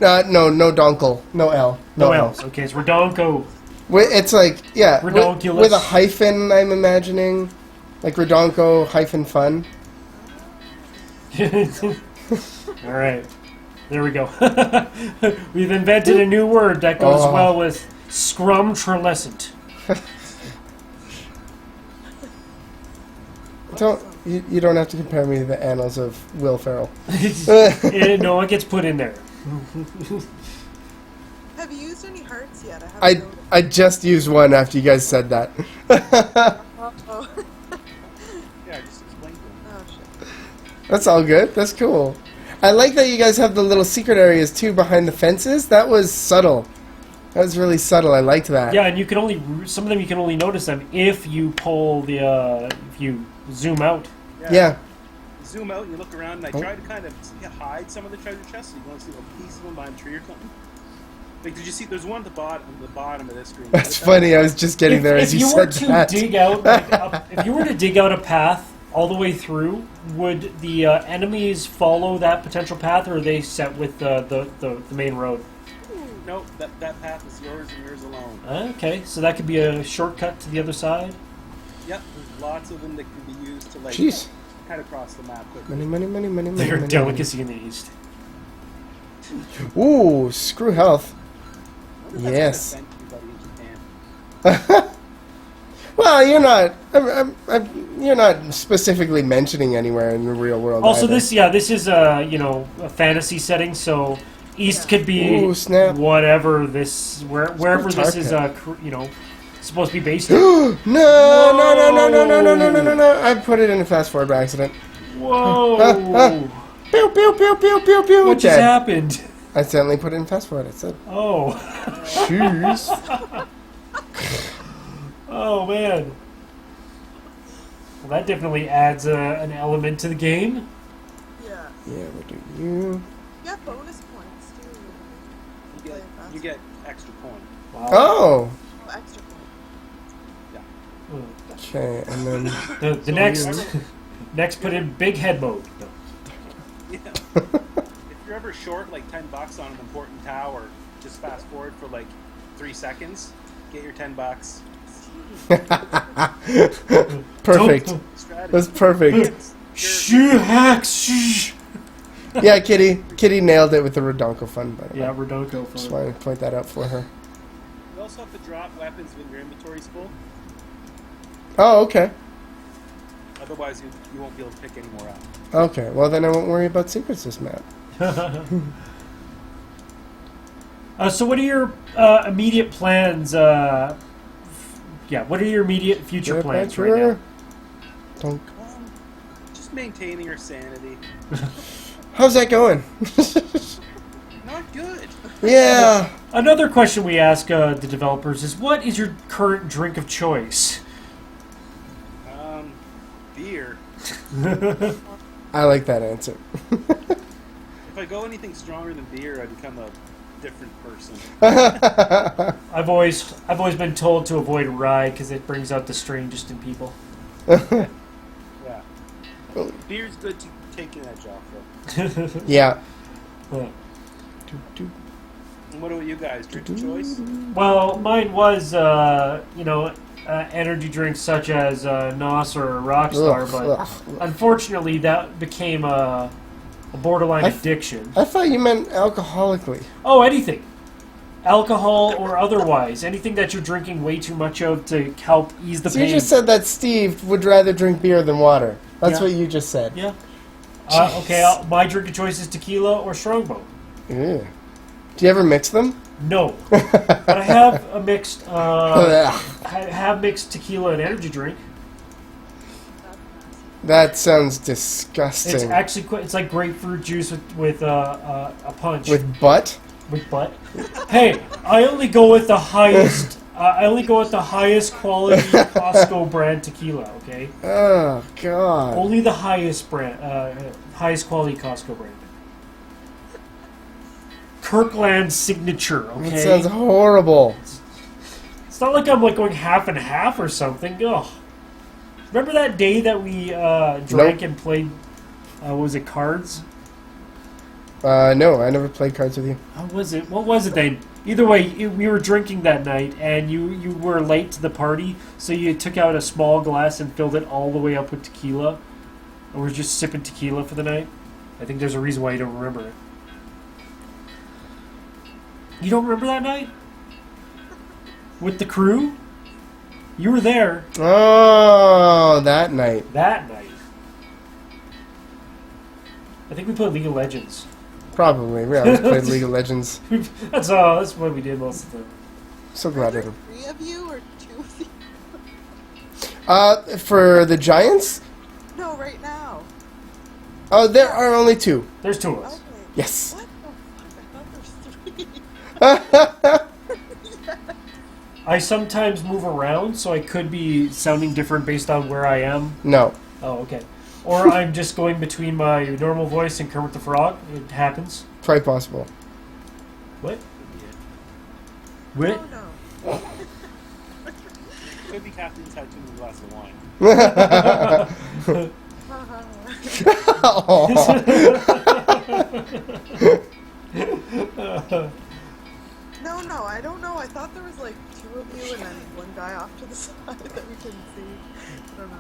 No donkel. No L. No L's. Okay, it's redonko. It's like, yeah, Redonkulous. with a hyphen, I'm imagining. Like redonko hyphen fun. All right. There we go. We've invented a new word that goes well with scrumtrelescent. You don't have to compare me to the annals of Will Ferrell. No, it gets put in there. Have you used any hearts yet? I just used one after you guys said that. Oh. Yeah, I just explained to him. Oh, shit. That's all good. That's cool. I like that you guys have the little secret areas too behind the fences. That was subtle. That was really subtle. I liked that. Yeah, and you can only some of them you can only notice them if you pull the if you zoom out. Yeah. You zoom out and you look around, and I try to kind of hide some of the treasure chests, so you don't see a piece of them behind a tree or something. Like, did you see? There's one at the bottom of this screen. That's funny. I was just getting there as you said that. If you were to dig out a path all the way through, would the enemies follow that potential path, or are they set with the main road? Nope, that path is yours and yours alone. Okay, so that could be a shortcut to the other side. Yep, there's lots of them that can be used to, like, cut across the map quickly. Money. They're a delicacy in the East. Ooh, screw health. I wonder if that's Yes. gonna offend anybody in Japan. Well, you're not specifically mentioning anywhere in the real world. Also, either. this is a fantasy setting, so East could be Ooh, snap. whatever wherever this is supposed to be based in. No! I put it in a fast forward by accident. Whoa! Pew pew pew pew pew pew. What just happened? I accidentally put it in fast forward. I said, Oh. "Jeez." Oh man. Well, that definitely adds an element to the game. Yeah. Yeah, what do you? Yeah, bonus points too. You get extra coin. Wow. Oh. Oh, extra points. Okay, and then The next put in big head mode. No. Yeah. If you're ever short like $10 on an important tower, just fast forward for like 3 seconds, get your $10. perfect. Strategy. That's perfect. Shoo hacks. Shh. Yeah, Kitty nailed it with the Redonko fun. By the way. Yeah, Redonko. Just wanted to point that out for her. You also have to drop weapons when your inventory's full. Oh, okay. Otherwise, you won't be able to pick any more up. Okay, well then I won't worry about secrets this map. So what are your immediate plans? What are your immediate future plans right now? Donk. Just maintaining your sanity. How's that going? Not good. Yeah. Another question we ask the developers is, what is your current drink of choice? Beer. I like that answer. If I go anything stronger than beer, I become a different person. I've always been told to avoid rye because it brings out the strangest in people. Yeah. Beer's good to take an edge off of. Yeah. And what about you guys? Drink of choice? Well, mine was energy drinks such as NOS or Rockstar, Ugh, but ugh. unfortunately that became a borderline addiction. I thought you meant alcoholically. Oh, anything. Alcohol or otherwise. Anything that you're drinking way too much of to help ease the So pain. you just said that Steve would rather drink beer than water. That's Yeah. what you just said. Yeah. Jeez. Okay, my drink of choice is tequila or Strongbow. Ew. Do you ever mix them? No. But I have a mixed... Ugh. I have mixed tequila and energy drink. That sounds It's disgusting. actually it's like grapefruit juice with a punch. With butt? With butt. Hey, I only go with the highest. I only go with the highest quality Costco brand tequila. Okay, Oh, God. only the highest brand, highest quality Costco brand. Kirkland Signature. Okay, That sounds horrible. it's not like I'm like going half and half or something. Ugh. Remember that day that we drank and played? Was it cards? No, I never played cards with you. What was it? What was it then? Either way, we were drinking that night, and you were late to the party, so you took out a small glass and filled it all the way up with tequila, and we're just sipping tequila for the night. I think there's a reason why you don't remember it. You don't remember that night? With the crew? You were there Oh, that night. that night. I think we played League of Legends. Probably. We always played League of Legends. That's what we did most of the time. So glad I did. 3 of you or 2 of you? For the Giants? No, right now. Oh, there are only 2. There's 2 of us. Okay. Yes. What the fuck? I thought there's 3. I sometimes move around, so I could be sounding different based on where I am. No. Oh, okay. Or I'm just going between my normal voice and Kermit the Frog. It happens. Quite possible. What? What? Oh no. Could be Kathleen's had too many glasses of wine. No, I don't know. I thought there was like 2 of you and then one guy off to the side that we couldn't see. I don't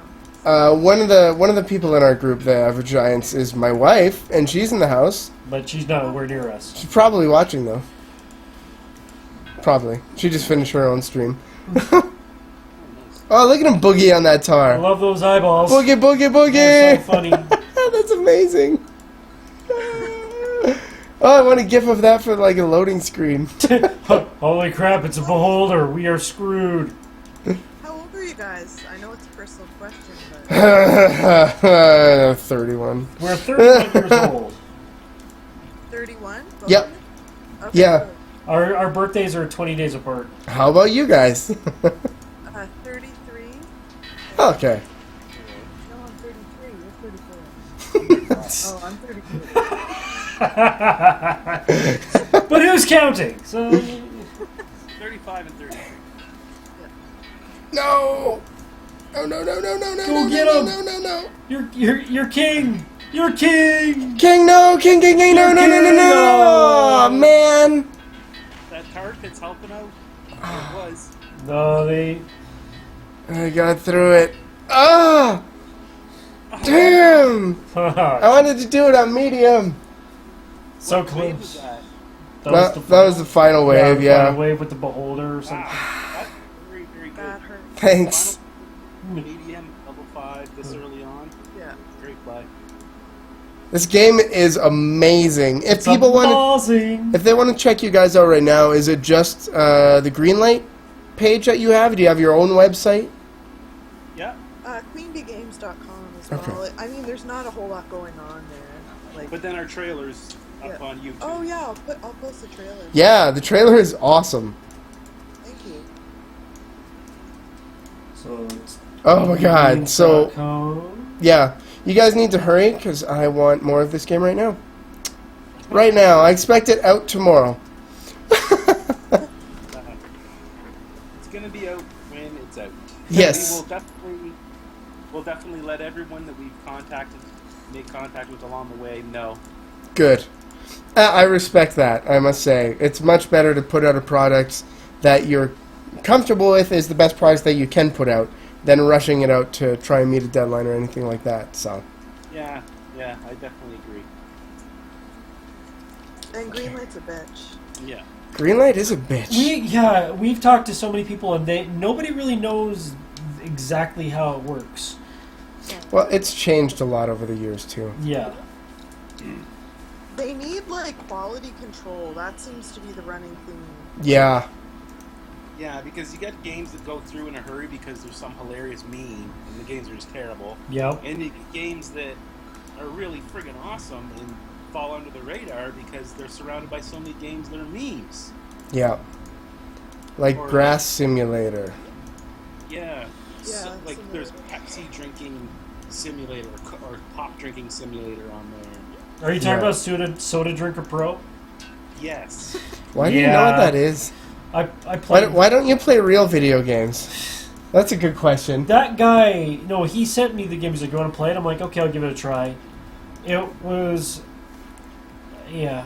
know. One of the people in our group, the Average Giants, is my wife, and she's in the house. But she's nowhere near us. She's probably watching though. Probably. She just finished her own stream. Oh, look at him boogie on that I tar. love those eyeballs. Boogie, boogie, They're boogie. so funny. That's amazing. Oh, I want a gif of that for like a loading screen. Holy crap, it's a beholder. We are screwed. How old are you guys? I know it's a personal question, but 31. We're 31 years old. 31? Yep. Okay, Yeah. cool. Our birthdays are 20 days apart. How about you guys? 33? Okay. No, I'm 33. You're 34. Oh, I'm 33. But who's counting? So 35 and 33. No! Oh, no, no, no, no, no, Go no, get no, him. no, no, no. you're king. You're king. King, no! King, king, king, no, no, no, no, no! Oh, man! That tart that's helping out. It was. No, they. I got through it. Ah! Damn! I wanted to do it on medium. So What wave was close. that? That was the final wave, the yeah. final wave with the beholder or something. Wow. That's very, very good. That hurt. Thanks. Medium, level 5, this early on. Yeah. Great play. This game is amazing. If It's people want amazing. if they want to check you guys out right now, is it just the Greenlight page that you have? Do you have your own website? Yeah, QueenBeeGames.com as Okay. well. I mean, there's not a whole lot going on there. Like, but then our trailer's up Yeah. on YouTube. oh yeah, I'll post the trailer. Yeah, the trailer is awesome. Thank you. So it's Oh my god. So, games.com. yeah. You guys need to hurry because I want more of this game right now. Right now. I expect it out tomorrow. It's gonna be out when it's out. Yes. We'll definitely let everyone that we've made contact with along the way know. Good. I respect that, I must say. It's much better to put out a product that you're comfortable with is the best product that you can put out than rushing it out to try and meet a deadline or anything like that. So. Yeah, I definitely agree. And Greenlight's a bitch. Yeah. Greenlight is a bitch. We've talked to so many people, and nobody really knows exactly how it works. Well, it's changed a lot over the years too. Yeah. They need, like, quality control. That seems to be the running theme. Yeah. Yeah, because you get games that go through in a hurry because there's some hilarious meme, and the games are just terrible. Yep. And you get games that are really friggin' awesome and fall under the radar because they're surrounded by so many games that are memes. Yeah. Like Or Grass Simulator. Yeah. Yeah, Like similar. there's Pepsi drinking simulator or pop drinking simulator on there. Are you talking Yeah. about Soda Drinker Pro? Yes. Why do you know what Yeah. that is? I played... Why don't you play real video games? That's a good question. That guy, no, he sent me the game. He's like, you want to play it? I'm like, okay, I'll give it a try. It was... Yeah.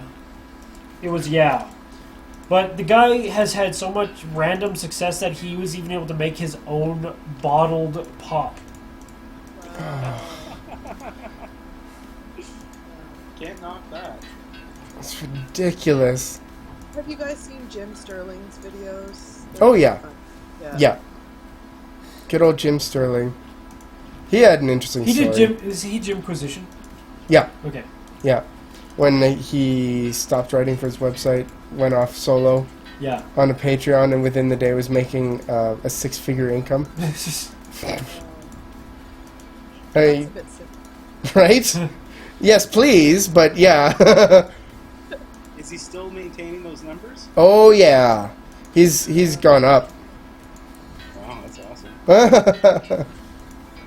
But the guy has had so much random success that he was even able to make his own bottled pop. Can't knock that. It's ridiculous. Have you guys seen Jim Sterling's videos? Oh, yeah. fun. Yeah. Good old Jim Sterling. He had an interesting He story. did Is he Jimquisition? Yeah, Okay. yeah. When he stopped writing for his website, went off solo Yeah. on a Patreon, and within the day was making a 6-figure income. Hey, That's a bit sick. right? Yes, please, but yeah. Is he still maintaining those numbers? Oh yeah, he's gone up. Wow, that's awesome.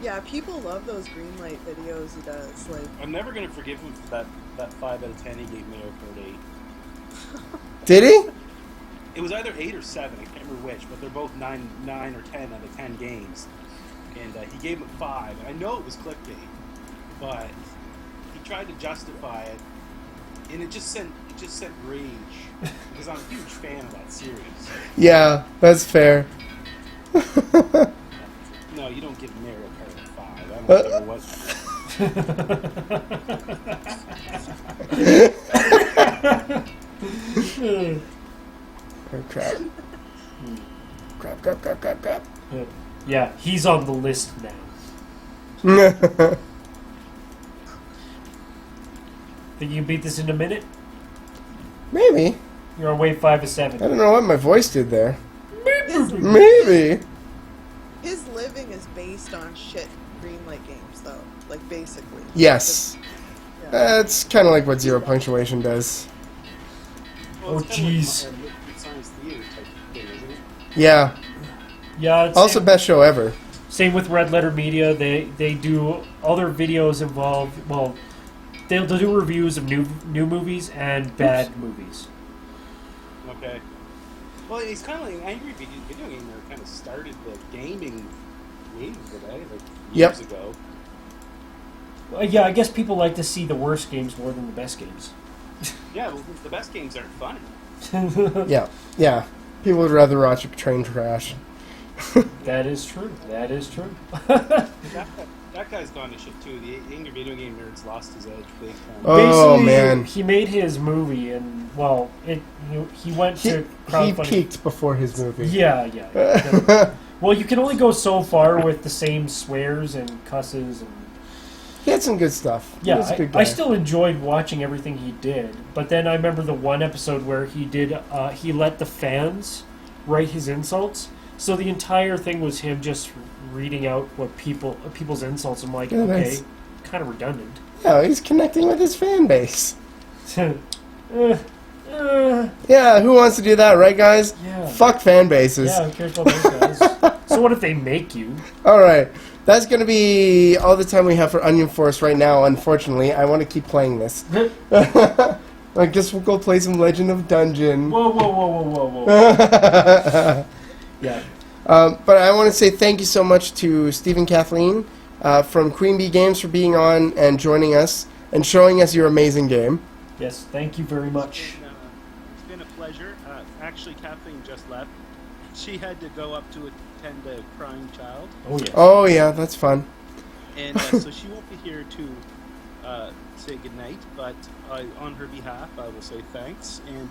Yeah, people love those Greenlight videos he does. Like, I'm never gonna forgive him for that 5 out of 10 he gave Mario Kart 8. Did he? It was either 8 or 7, I can't remember which, but they're both 9 or 10 out of 10 games. And he gave him 5, and I know it was clickbait, but he tried to justify it, and it just sent rage, because I'm a huge fan of that series. Yeah, that's fair. No, you don't give Mario Kart a 5. I don't care what. Oh, crap. Yeah, he's on the list now. Think you can beat this in a minute? Maybe. You're on wave 5 of I 7. don't know what my voice did there. his, Maybe. his living is based on shit Greenlight games, though. Like, basically. Yes. Yeah. That's kind of like what Zero Punctuation does. Well, it's Oh, kinda jeez. like Liquid Science Theater type thing, isn't it? Yeah. Yeah, it's Also, best show ever. same with Red Letter Media. They do all their videos involve, well, they'll do reviews of new movies and bad movies. Okay. Well, he's kind of like an angry video gamer. Kind of started the gaming wave today, like years ago. Yeah, I guess people like to see the worst games more than the best games. Yeah, well, the best games aren't funny. Yeah. Yeah. People would rather watch a train crash. That is true. That is true. That guy's gone to shit too. The angry video game nerds lost his edge big time. Oh, Basically, man. he made his movie, and well, he went He to crowdfunding. peaked before his movie. Yeah. Well, you can only go so far with the same swears and cusses and. He had some good stuff. He Yeah, was a good guy. I still enjoyed watching everything he did, but then I remember the one episode where he did he let the fans write his insults, so the entire thing was him just reading out what people's insults. I'm like, Yeah, okay, nice. kind of redundant. Yeah, he's connecting with his fan base. uh, Yeah, who wants to do that, right, guys? yeah, Fuck fan bases. yeah. Who cares about those guys? So what if they make you? All right. That's going to be all the time we have for Onion Force right now, unfortunately. I want to keep playing this. I guess we'll go play some Legend of Dungeon. Whoa. Yeah. But I want to say thank you so much to Steve and Kathleen from Queen Bee Games for being on and joining us and showing us your amazing game. Yes, thank you very much. It's been a pleasure. Actually, Kathleen just left. she had to go up to attend a crying child, Oh yeah. Oh yeah, that's fun. and so she won't be here to say goodnight. But on her behalf, I will say thanks. And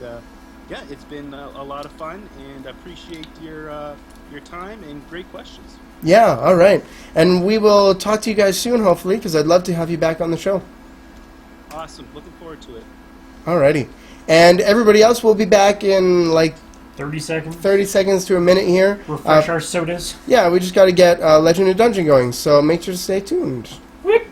yeah, it's been a lot of fun, and I appreciate your time and great questions. Yeah, all right. And we will talk to you guys soon, hopefully, because I'd love to have you back on the show. Awesome, looking forward to it. Alrighty. And everybody else will be back in like 30 seconds. 30 seconds to a minute here. Refresh our sodas. Yeah, we just got to get Legend of Dungeon going, so make sure to stay tuned. Whip.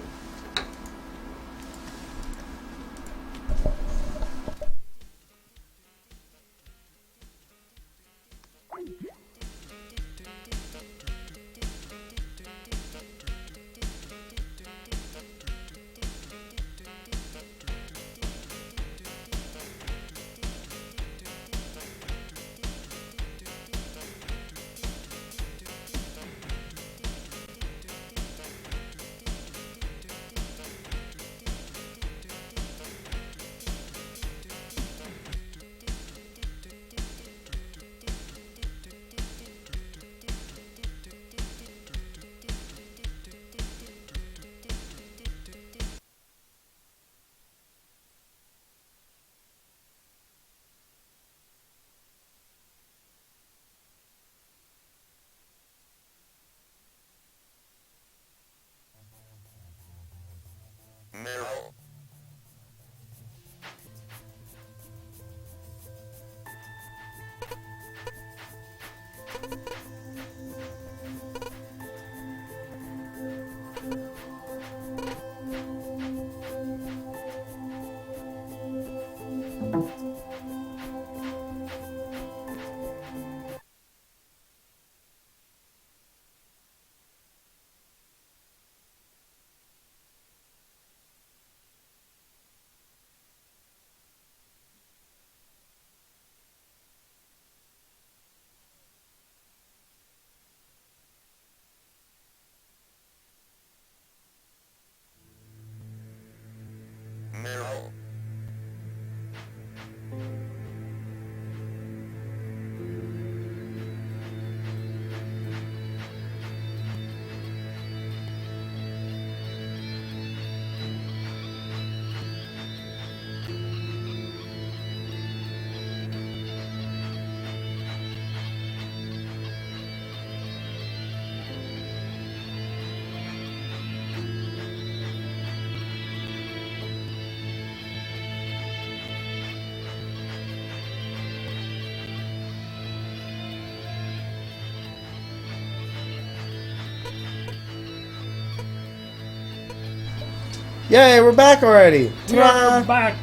Yay, we're back already. We're Ta-da! back.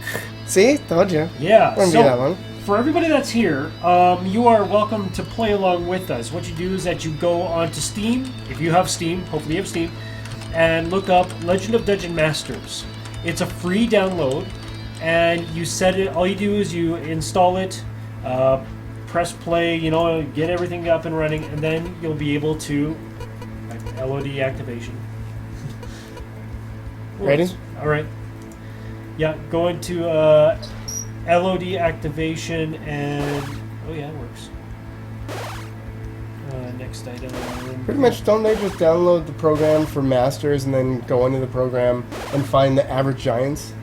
See? Told you. Yeah. Wouldn't be that long. For everybody that's here, you are welcome to play along with us. What you do is that you go onto Steam, if you have Steam, hopefully you have Steam, and look up Legend of Dungeon Masters. It's a free download, and you set it. All you do is you install it, press play, get everything up and running, and then you'll be able to LOD activation. Ready? All right. Yeah, go into LOD activation and oh yeah, it works. Next item. Pretty much, don't they just download the program for Masters and then go into the program and find the average giants?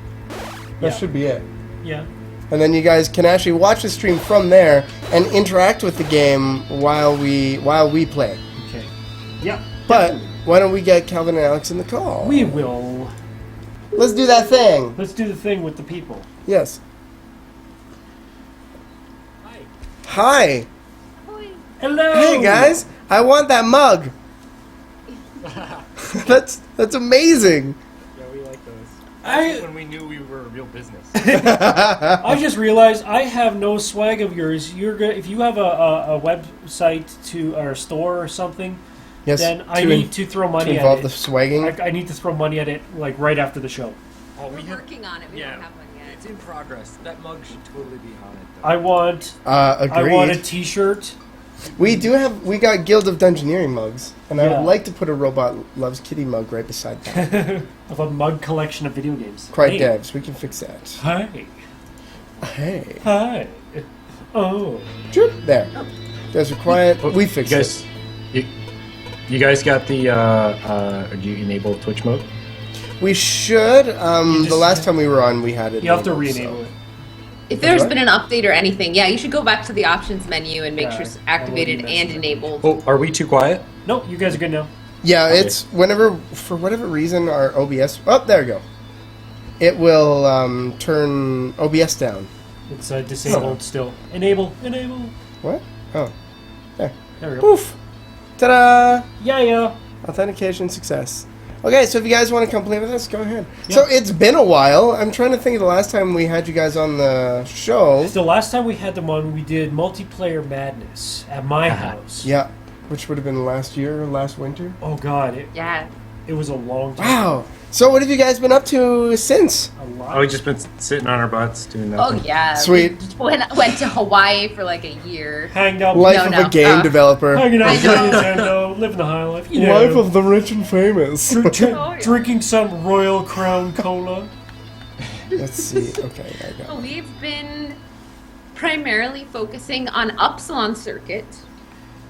That Yeah. should be it. Yeah. And then you guys can actually watch the stream from there and interact with the game while we play. Okay. Yeah. But definitely. why don't we get Calvin and Alex in the call? We will. Let's do that thing. Let's do the thing with the people. Yes. Hi. Hi. Hello. Hey guys, I want that mug. That's amazing. Yeah, we like those. I- That's when we knew we were a real business. I just realized I have no swag of yours. You're good if you have a website or a store or something. Yes. Then I need to throw money to involve at the it. swagging. I need to throw money at it like right after the show. Oh, We're working on it. We yeah. don't have one yet. It's in progress. That mug should totally be on it, though. I want Agreed. I want a T-shirt. We got Guild of Dungeoneering mugs, and I Yeah. would like to put a Robot Loves Kitty mug right beside that. Of a mug collection of video games. Quite Hey. devs, we can fix that. Hi. Hey. Hi. Oh. Chirp. There. You guys are quiet. Oh, We fixed you it. guys, you guys got the? Do you enable Twitch mode? We should. just- The last time we were on, we had it. You have to enabled, re-enable it. If there's What? been an update or anything, yeah, you should go back to the options menu and make Yeah, sure it's I activated wouldn't and mess with it. enabled. Oh, are we too quiet? No, you guys are good now. Yeah, Okay. it's whenever, for whatever reason, our OBS. Oh, there we go. It will turn OBS down. It's disabled still. Enable. What? Oh, there. There we go. Poof. Ta-da! Yeah. Authentication success. Okay, so if you guys want to come play with us, go ahead. Yeah. So it's been a while. I'm trying to think of the last time we had you guys on the show. The last time we had them on, we did multiplayer madness at my house. Yeah, which would have been last year or last winter. Oh God, Yeah. it was a long time. Wow. So what have you guys been up to since? A lot. Oh, we just been sitting on our butts doing Oh nothing. yeah. Sweet. We just went to Hawaii for like a year. Hanged out. Life No, of no. a game developer. Hanging out I with know. Nintendo, living the high life. You know, Life of the rich and famous. Oh, yeah. drinking some Royal Crown Cola. Let's see. Okay, I got it. We've been primarily focusing on Upsilon Circuit.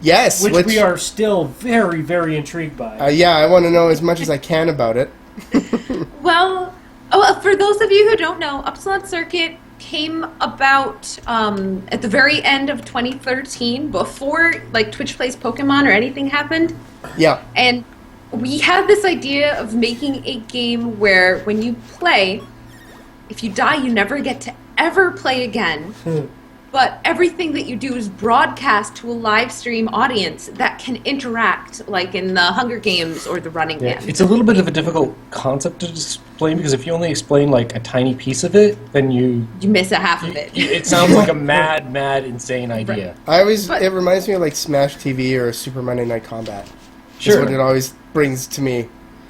Yes, Which we are still very, very intrigued by. Yeah, I want to know as much as I can about it. Well, for those of you who don't know, Upsilon Circuit came about at the very end of 2013, before like Twitch Plays Pokemon or anything happened. Yeah. And we had this idea of making a game where when you play, if you die, you never get to ever play again. But everything that you do is broadcast to a live stream audience that can interact, like in the Hunger Games or the Running Man. It's a little bit of a difficult concept to explain because if you only explain like a tiny piece of it, then You miss a half of it. it sounds like a mad, insane idea. I always, But- it reminds me of like Smash TV or Super Monday Night Combat. Sure. That's what it always brings to me.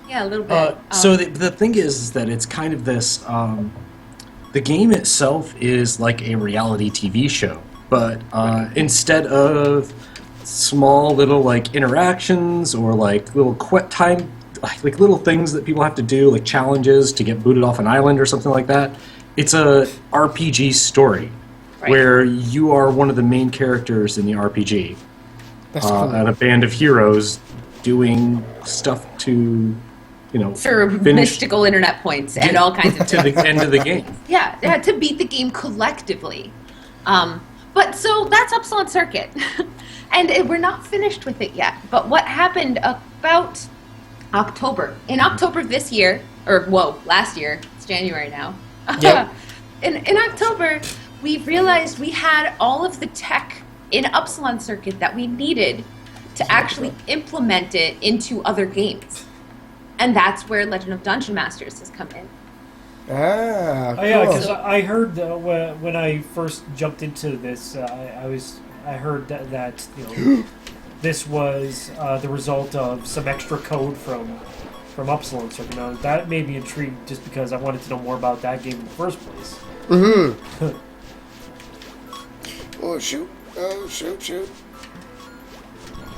Yeah, a little bit. So the thing is that it's kind of this. The game itself is like a reality TV show, but instead of small little like interactions or like little like little things that people have to do, like challenges to get booted off an island or something like that, it's a RPG story Right. where you are one of the main characters in the RPG, That's cool. and a band of heroes doing stuff to, for finish mystical internet points and all kinds of to the end of the game. Yeah, to beat the game collectively. But so that's Upsilon Circuit. And we're not finished with it yet. But what happened about October? In October this year, last year, it's January now. Yep. In October, we realized we had all of the tech in Upsilon Circuit that we needed to actually implement it into other games. And that's where Legend of Dungeon Masters has come in. Ah, cool. Oh yeah, because I heard when I first jumped into this, I heard that this was the result of some extra code from Upsilon Circuit. Now that made me intrigued just because I wanted to know more about that game in the first place. Mm-hmm. Oh, shoot. Oh, shoot.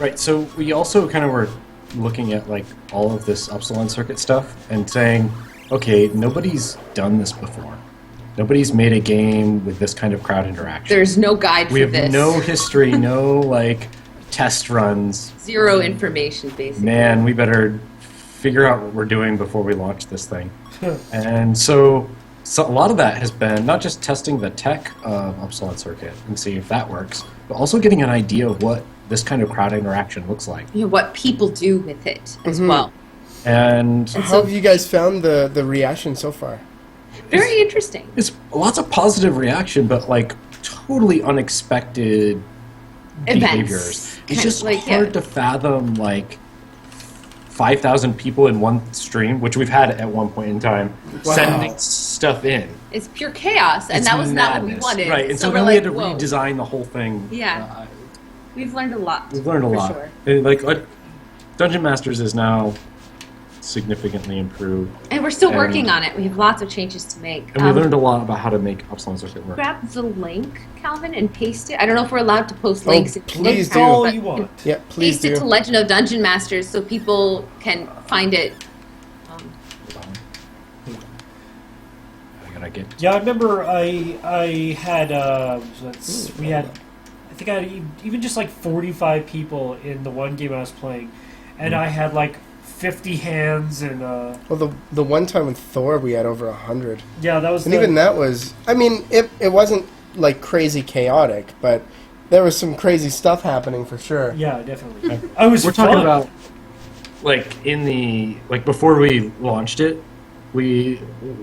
Right, so we also kind of were looking at like all of this Upsilon Circuit stuff and saying, okay, nobody's done this before. Nobody's made a game with this kind of crowd interaction. There's no guide We for have this. no history, no like test runs. Zero information, basically. Man, we better figure out what we're doing before we launch this thing. And so a lot of that has been not just testing the tech of Upsilon Circuit and see if that works, but also getting an idea of what this kind of crowd interaction looks like. What people do with it as Mhm. well. And How have you guys found the reaction so far? Very interesting. it's lots of positive reaction, but like totally unexpected Events. behaviors. It's Kind just of like, hard to fathom like 5,000 people in one stream, which we've had at one point in time, Wow. sending stuff in. It's pure chaos, and It's that was not what we madness. wanted. Right, and so we're then like, we had to whoa. redesign the whole thing. Yeah. We've learned a lot. We've learned a for lot. Sure. And, like Dungeon Masters is now significantly improved, And we're still And- working on it. We have lots of changes to make. and we learned a lot about how to make Upsilon Circuit work. Grab the link, Calvin, and paste it. I don't know if we're allowed to post Oh, links. please That's do. all but you want. Yeah, please Paste it to do. Legend of Dungeon Masters so people can find it. I gotta get. Yeah, I remember I had we had, I think I had even just like 45 people in the one game I was playing, and I had like 50 hands and. Well, the one time with Thor, we had over 100. Yeah, that was. And even that was. I mean, it wasn't like crazy chaotic, but there was some crazy stuff happening for sure. Yeah, definitely. I was. We're talking about like before we launched it, we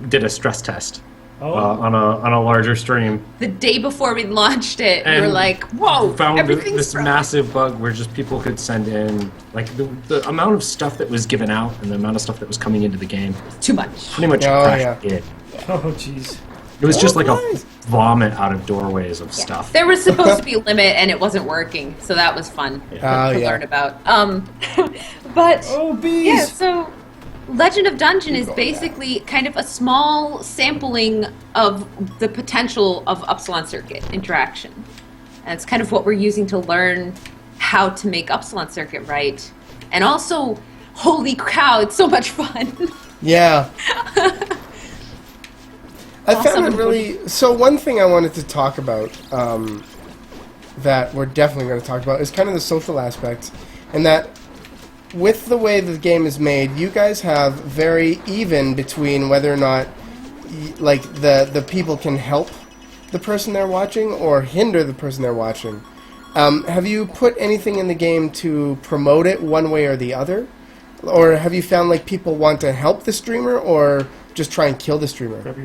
did a stress test on a larger stream. The day before we launched it, we And were like, "Whoa, found everything's this broken." massive bug where just people could send in like the amount of stuff that was given out and the amount of stuff that was coming into the game Too much. pretty much Oh, crashed yeah. it. Oh, jeez. It was just like nice. a vomit out of doorways of stuff. There was supposed to be a limit, and it wasn't working, so that was fun Oh, to yeah. learn about. But Oh, bees! yeah, so Legend of Dungeon is basically kind of a small sampling of the potential of Upsilon Circuit interaction. And it's kind of what we're using to learn how to make Upsilon Circuit right. And also, holy cow, it's so much fun. Yeah. I found Awesome. it really. So one thing I wanted to talk about, that we're definitely going to talk about, is kind of the social aspect, and that with the way the game is made, you guys have very even between whether or not, like the people can help the person they're watching or hinder the person they're watching. Have you put anything in the game to promote it one way or the other, or have you found like people want to help the streamer or just try and kill the streamer?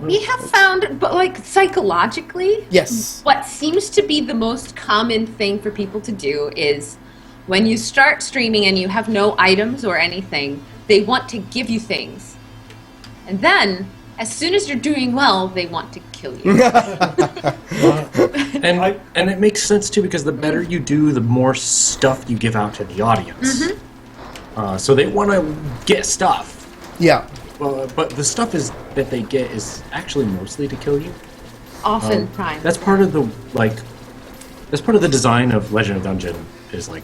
We have found, but like psychologically, Yes. what seems to be the most common thing for people to do is when you start streaming and you have no items or anything, they want to give you things. And then, as soon as you're doing well, they want to kill you. And it makes sense too because the better you do, the more stuff you give out to the audience. So they want to get stuff. Yeah. Well, but the stuff that they get is actually mostly to kill you. Often prime. That's part of the design of Legend of Dungeon is like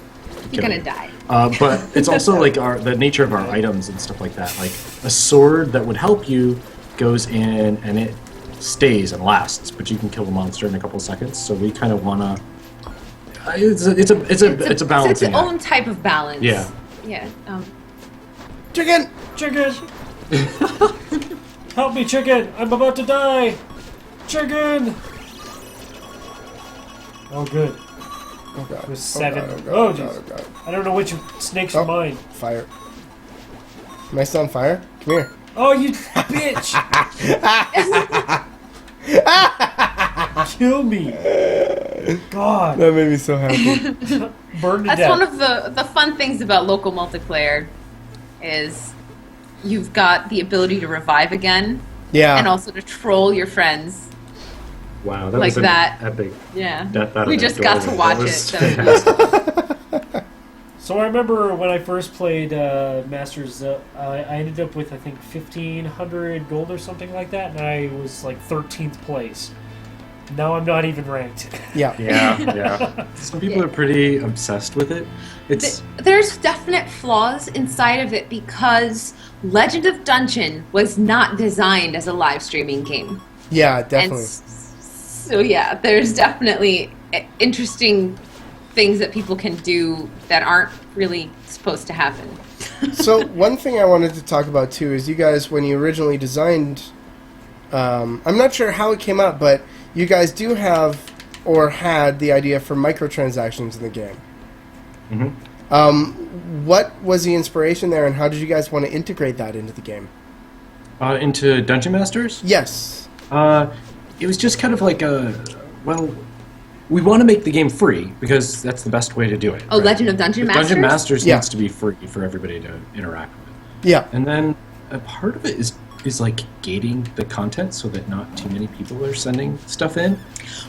You're kill gonna you. die. But it's also like the nature of our items and stuff like that. Like a sword that would help you goes in and it stays and lasts, but you can kill the monster in a couple of seconds. So we kind of wanna. It's a balancing It's its act. own type of balance. Yeah. Yeah. Chicken! Chicken! Help me, chicken! I'm about to die! Chicken! Oh, good. Oh god. It was 7. Oh, god, Oh, oh, god, jeez. oh, god. I don't know which snakes Oh. are mine. Fire. Am I still on fire? Come here. Oh, you bitch! Kill me! God. That made me so happy. Burn to That's death. one of the fun things about local multiplayer is you've got the ability to revive again Yeah. and also to troll your friends. Wow, that Like was an that. epic. Yeah. Death out We of just that got to door. watch That it. was That was fantastic. So I remember when I first played Masters, I ended up with I think 1,500 gold or something like that, and I was like 13th place. Now I'm not even ranked. Yeah. Yeah. Some people are pretty obsessed with it. It's There's definite flaws inside of it because Legend of Dungeon was not designed as a live streaming game. Yeah, And definitely. so yeah, there's definitely interesting things that people can do that aren't really supposed to happen. So one thing I wanted to talk about too is you guys, when you originally designed, I'm not sure how it came up, but you guys do have or had the idea for microtransactions in the game. What was the inspiration there, and how did you guys want to integrate that into the game? into Dungeon Masters. Yes. It was just kind of like we want to make the game free because that's the best way to do it. Oh, Legend of Dungeon Masters? Dungeon Masters Yeah. needs to be free for everybody to interact with. Yeah. And then a part of it is like gating the content so that not too many people are sending stuff in.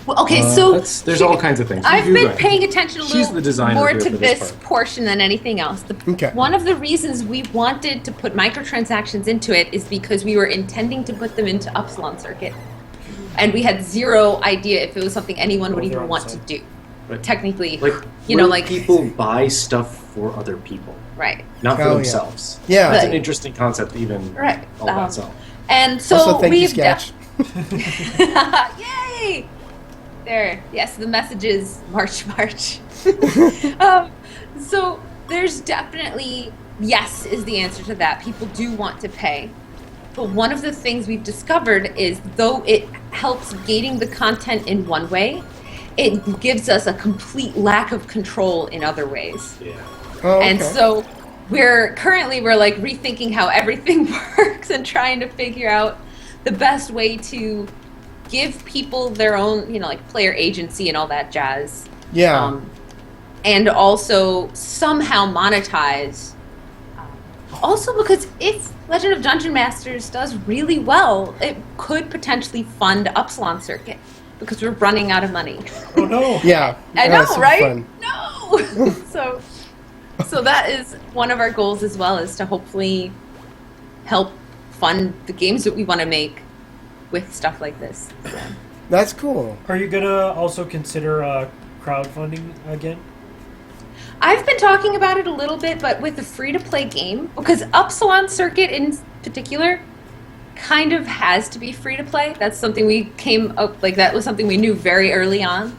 Well, okay, so there's all kinds of things. I've You been go ahead. paying attention a She's the little designer more here to for this this part. portion than anything else. Okay. One of the reasons we wanted to put microtransactions into it is because we were intending to put them into Upsilon Circuit. And we had zero idea if it was something anyone would even want to do. Right. Technically, Like, you know, where like people buy stuff for other people, right, not for Oh, yeah. themselves. Yeah. That's Right. an interesting concept, even right. all by itself. And so Also, thank you, we've Sketch. Yay! there. Yes, the message is March, March. So there's definitely, yes is the answer to that. People do want to pay. But one of the things we've discovered is though it helps gating the content in one way, it gives us a complete lack of control in other ways. Yeah. Oh, okay. And so we're like rethinking how everything works and trying to figure out the best way to give people their own, like player agency and all that jazz. Yeah. And also somehow monetize. Also because if Legend of Dungeon Masters does really well, it could potentially fund Upsilon Circuit because we're running out of money. Oh no! Yeah. I Yeah, know, super right? fun. No. So that is one of our goals as well, is to hopefully help fund the games that we want to make with stuff like this. So. That's cool. Are you gonna also consider crowdfunding again? I've been talking about it a little bit, but with the free-to-play game, because Upsilon Circuit in particular kind of has to be free-to-play. That's something we came up, that was something we knew very early on.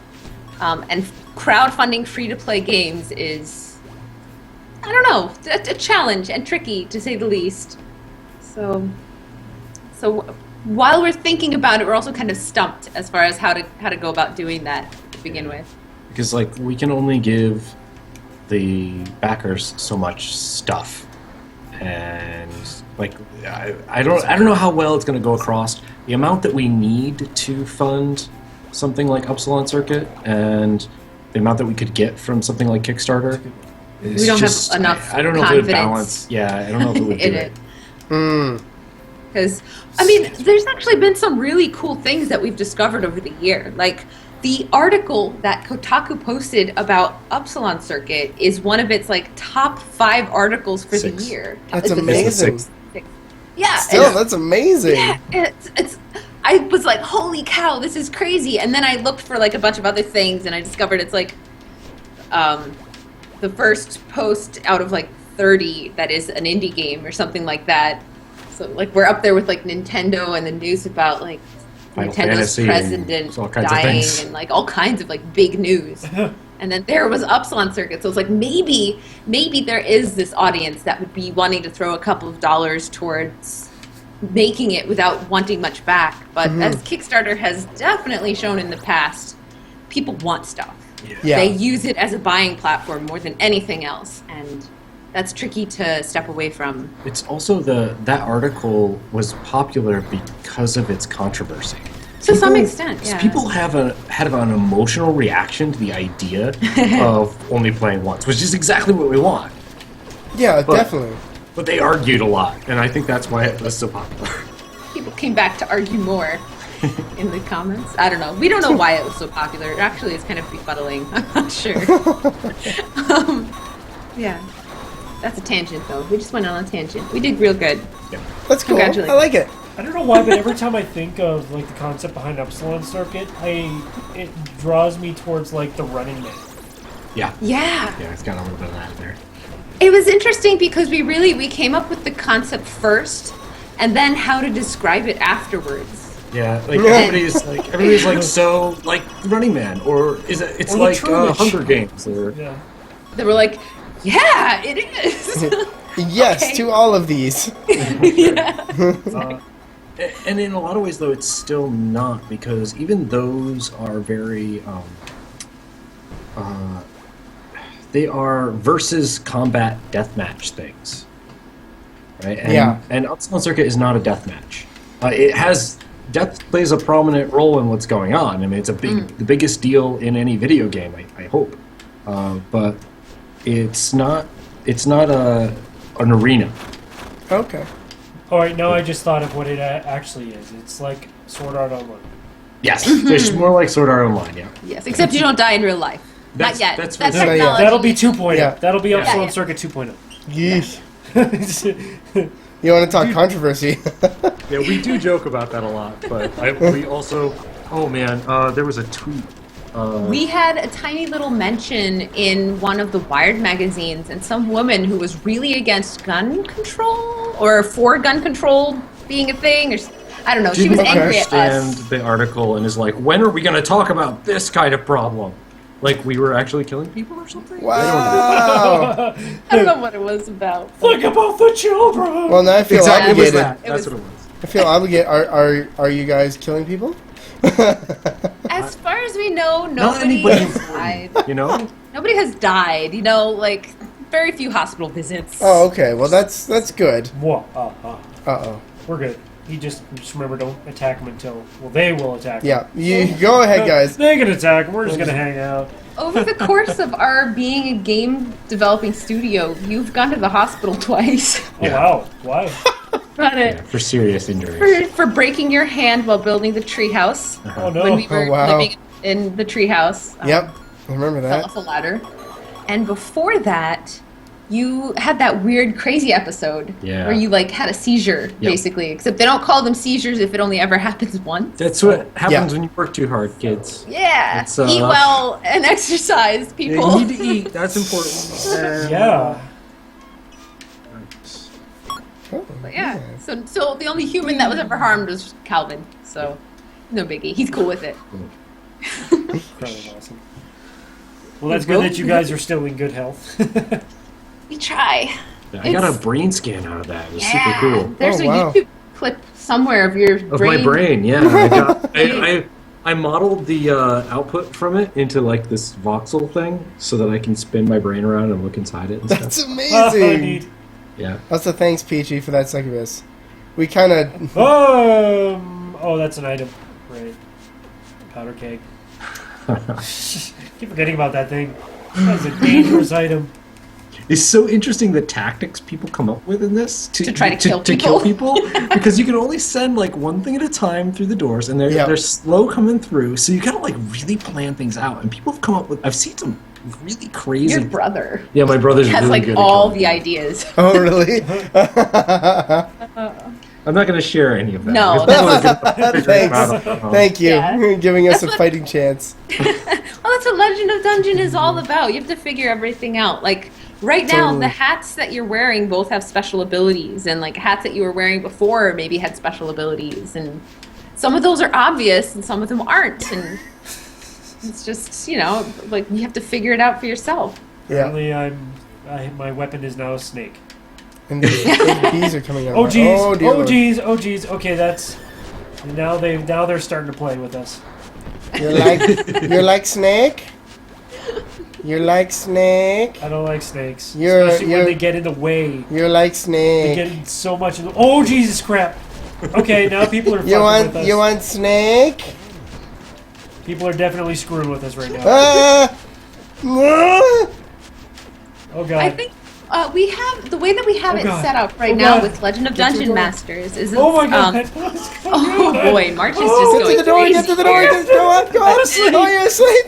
And crowdfunding free-to-play games is, I don't know, a challenge and tricky, to say the least. So while we're thinking about it, we're also kind of stumped as far as how to go about doing that to begin with. Because we can only give the backers so much stuff, and I don't know how well it's going to go across. The amount that we need to fund something like Upsilon Circuit and the amount that we could get from something like Kickstarter is We don't have just, enough I don't know if it would confidence balance. Yeah, I don't know if it would do in it. it. Because, there's actually been some really cool things that we've discovered over the year. Like, the article that Kotaku posted about Upsilon Circuit is one of its, top 5 articles for the year. That's It's amazing. six. Yeah. Still, that's amazing. Yeah, it's. I was like, holy cow, this is crazy. And then I looked for, a bunch of other things, and I discovered it's, the first post out of, 30 that is an indie game or something like that. So, we're up there with, Nintendo and the news about, Final Nintendo's Fantasy president and all kinds of dying things. and, all kinds of, big news. And then there was Upsilon Circuit. So it's maybe there is this audience that would be wanting to throw a couple of dollars towards making it without wanting much back. But as Kickstarter has definitely shown in the past, people want stuff. Yeah. They use it as a buying platform more than anything else. And that's tricky to step away from. It's also that article was popular because of its controversy. To some extent, yeah. People had an emotional reaction to the idea of only playing once, which is exactly what we want. Yeah, definitely. But they argued a lot, and I think that's why it was so popular. People came back to argue more in the comments. I don't know. We don't know why it was so popular. Actually, it's kind of befuddling. I'm not sure. Yeah. That's a tangent, though. We just went on a tangent. We did real good. Yeah. That's cool. Congratulations. I like it. I don't know why, but every time I think of the concept behind Upsilon Circuit, it draws me towards the Running Man. Yeah. Yeah. Yeah, it's got a little bit of that there. It was interesting because we came up with the concept first, and then how to describe it afterwards. Yeah, everybody's so Running Man, or is it? It's Or like the True Witch. Hunger Games, or Yeah. They were like, yeah, it is. Yes, Okay. to all of these. and in a lot of ways, though, it's still not, because even those are very they are versus combat deathmatch things, right? And Upsilon Circuit is not a deathmatch. It has death plays a prominent role in what's going on. I mean, it's the biggest deal in any video game, I hope, but it's not an arena. Okay. All right, now I just thought of what it actually is. It's like Sword Art Online. Yes, it's more like Sword Art Online. Yeah. Yes, except you don't die in real life. Not yet. that's That's what- technology. That'll be 2.0. Yeah. That'll be Upsilon Yeah. Circuit 2.0. Yeesh. You want to talk controversy? Yeah, we do joke about that a lot, but we also... Oh, man, there was a tweet. We had a tiny little mention in one of the Wired magazines, and some woman who was really against gun control, or for gun control being a thing, or I don't know. She was Didn't angry at understand us. the article and is like, when are we going to talk about this kind of problem? Like we were actually killing people or something? Wow. I don't know what it was about. Think about the children. Well, now I feel Exactly. It was obligated. that. That's It what it was. I feel obligated. Are you guys killing people? As far as we know, Not nobody anybody has died. important, you know? Nobody has died. You know, like very few hospital visits. Oh, okay. Well, that's good. Whoa, Uh-oh. we're good. You just remember, don't attack them until... Well, they will attack them. Yeah, you go ahead, guys. They can attack them. We're just going to hang out. Over the course of our being a game developing studio, you've gone to the hospital twice. Oh, Yeah. wow. Why? Got it. For serious injuries. For breaking your hand while building the treehouse. Oh, no. When we were Oh, wow. living in the treehouse. Yep, I remember Fell that. off a ladder. And before that, you had that weird, crazy episode Yeah. where you like had a seizure, Yep. basically. Except they don't call them seizures if it only ever happens once. That's what happens Yeah. when you work too hard, kids. Yeah, It's, eat well and exercise, people. You need to eat. That's important. And, Yeah. But yeah, so the only human that was ever harmed was Calvin. So no biggie. He's cool with it. Incredibly awesome. Well, that's good that you guys are still in good health. We try. I got a brain scan out of that. It was super cool. There's Oh, a wow. YouTube clip somewhere of your Of brain. my brain, yeah. I modeled the output from it into like this voxel thing so that I can spin my brain around and look inside it and That's stuff. amazing. Neat. Yeah. Also, thanks, Peachy, for that succubus. We kind of... Oh, that's an item. Right. Powder keg. Keep forgetting about that thing. That's a dangerous item. It's so interesting the tactics people come up with in this To try to kill kill people. people because you can only send like one thing at a time through the doors and Yep. they're slow coming through, so you gotta like really plan things out. And people have come up with I've seen some really crazy. Your brother Yeah, my brother's has really like good at all killing the people. ideas. Oh, really? I'm not going to share any of that. No, because people are gonna figure it out Thanks. on their own. Thank you. Yeah. Giving us That's a what- fighting chance. Well, that's what Legend of Dungeon is all about. You have to figure everything out. Like right now, Totally. the hats that you're wearing both have special abilities, and like hats that you were wearing before maybe had special abilities, and some of those are obvious and some of them aren't, and it's just like you have to figure it out for yourself. Yeah. Apparently, my weapon is now a snake. And the bees are coming out. Oh geez! Oh, dear Oh Lord. geez! Oh geez! Okay, that's now they're starting to play with us. You're like Snake? You're like Snake? I don't like snakes, You're- especially when you're- they get in the way. You're like They Snake. get in so much. Oh Jesus crap! Okay, now people are fucking with us. You want Snake? People are definitely screwing with us right now. Ah! Ah! Oh god! I think we have the way that we have Oh, it God. set up right Oh, now God. with Legend of Get to the Dungeon door. Masters is Oh my god! oh boy, March is Oh, just Get going to the door, crazy. get to the door, just go on, go on. asleep. Oh, you're asleep.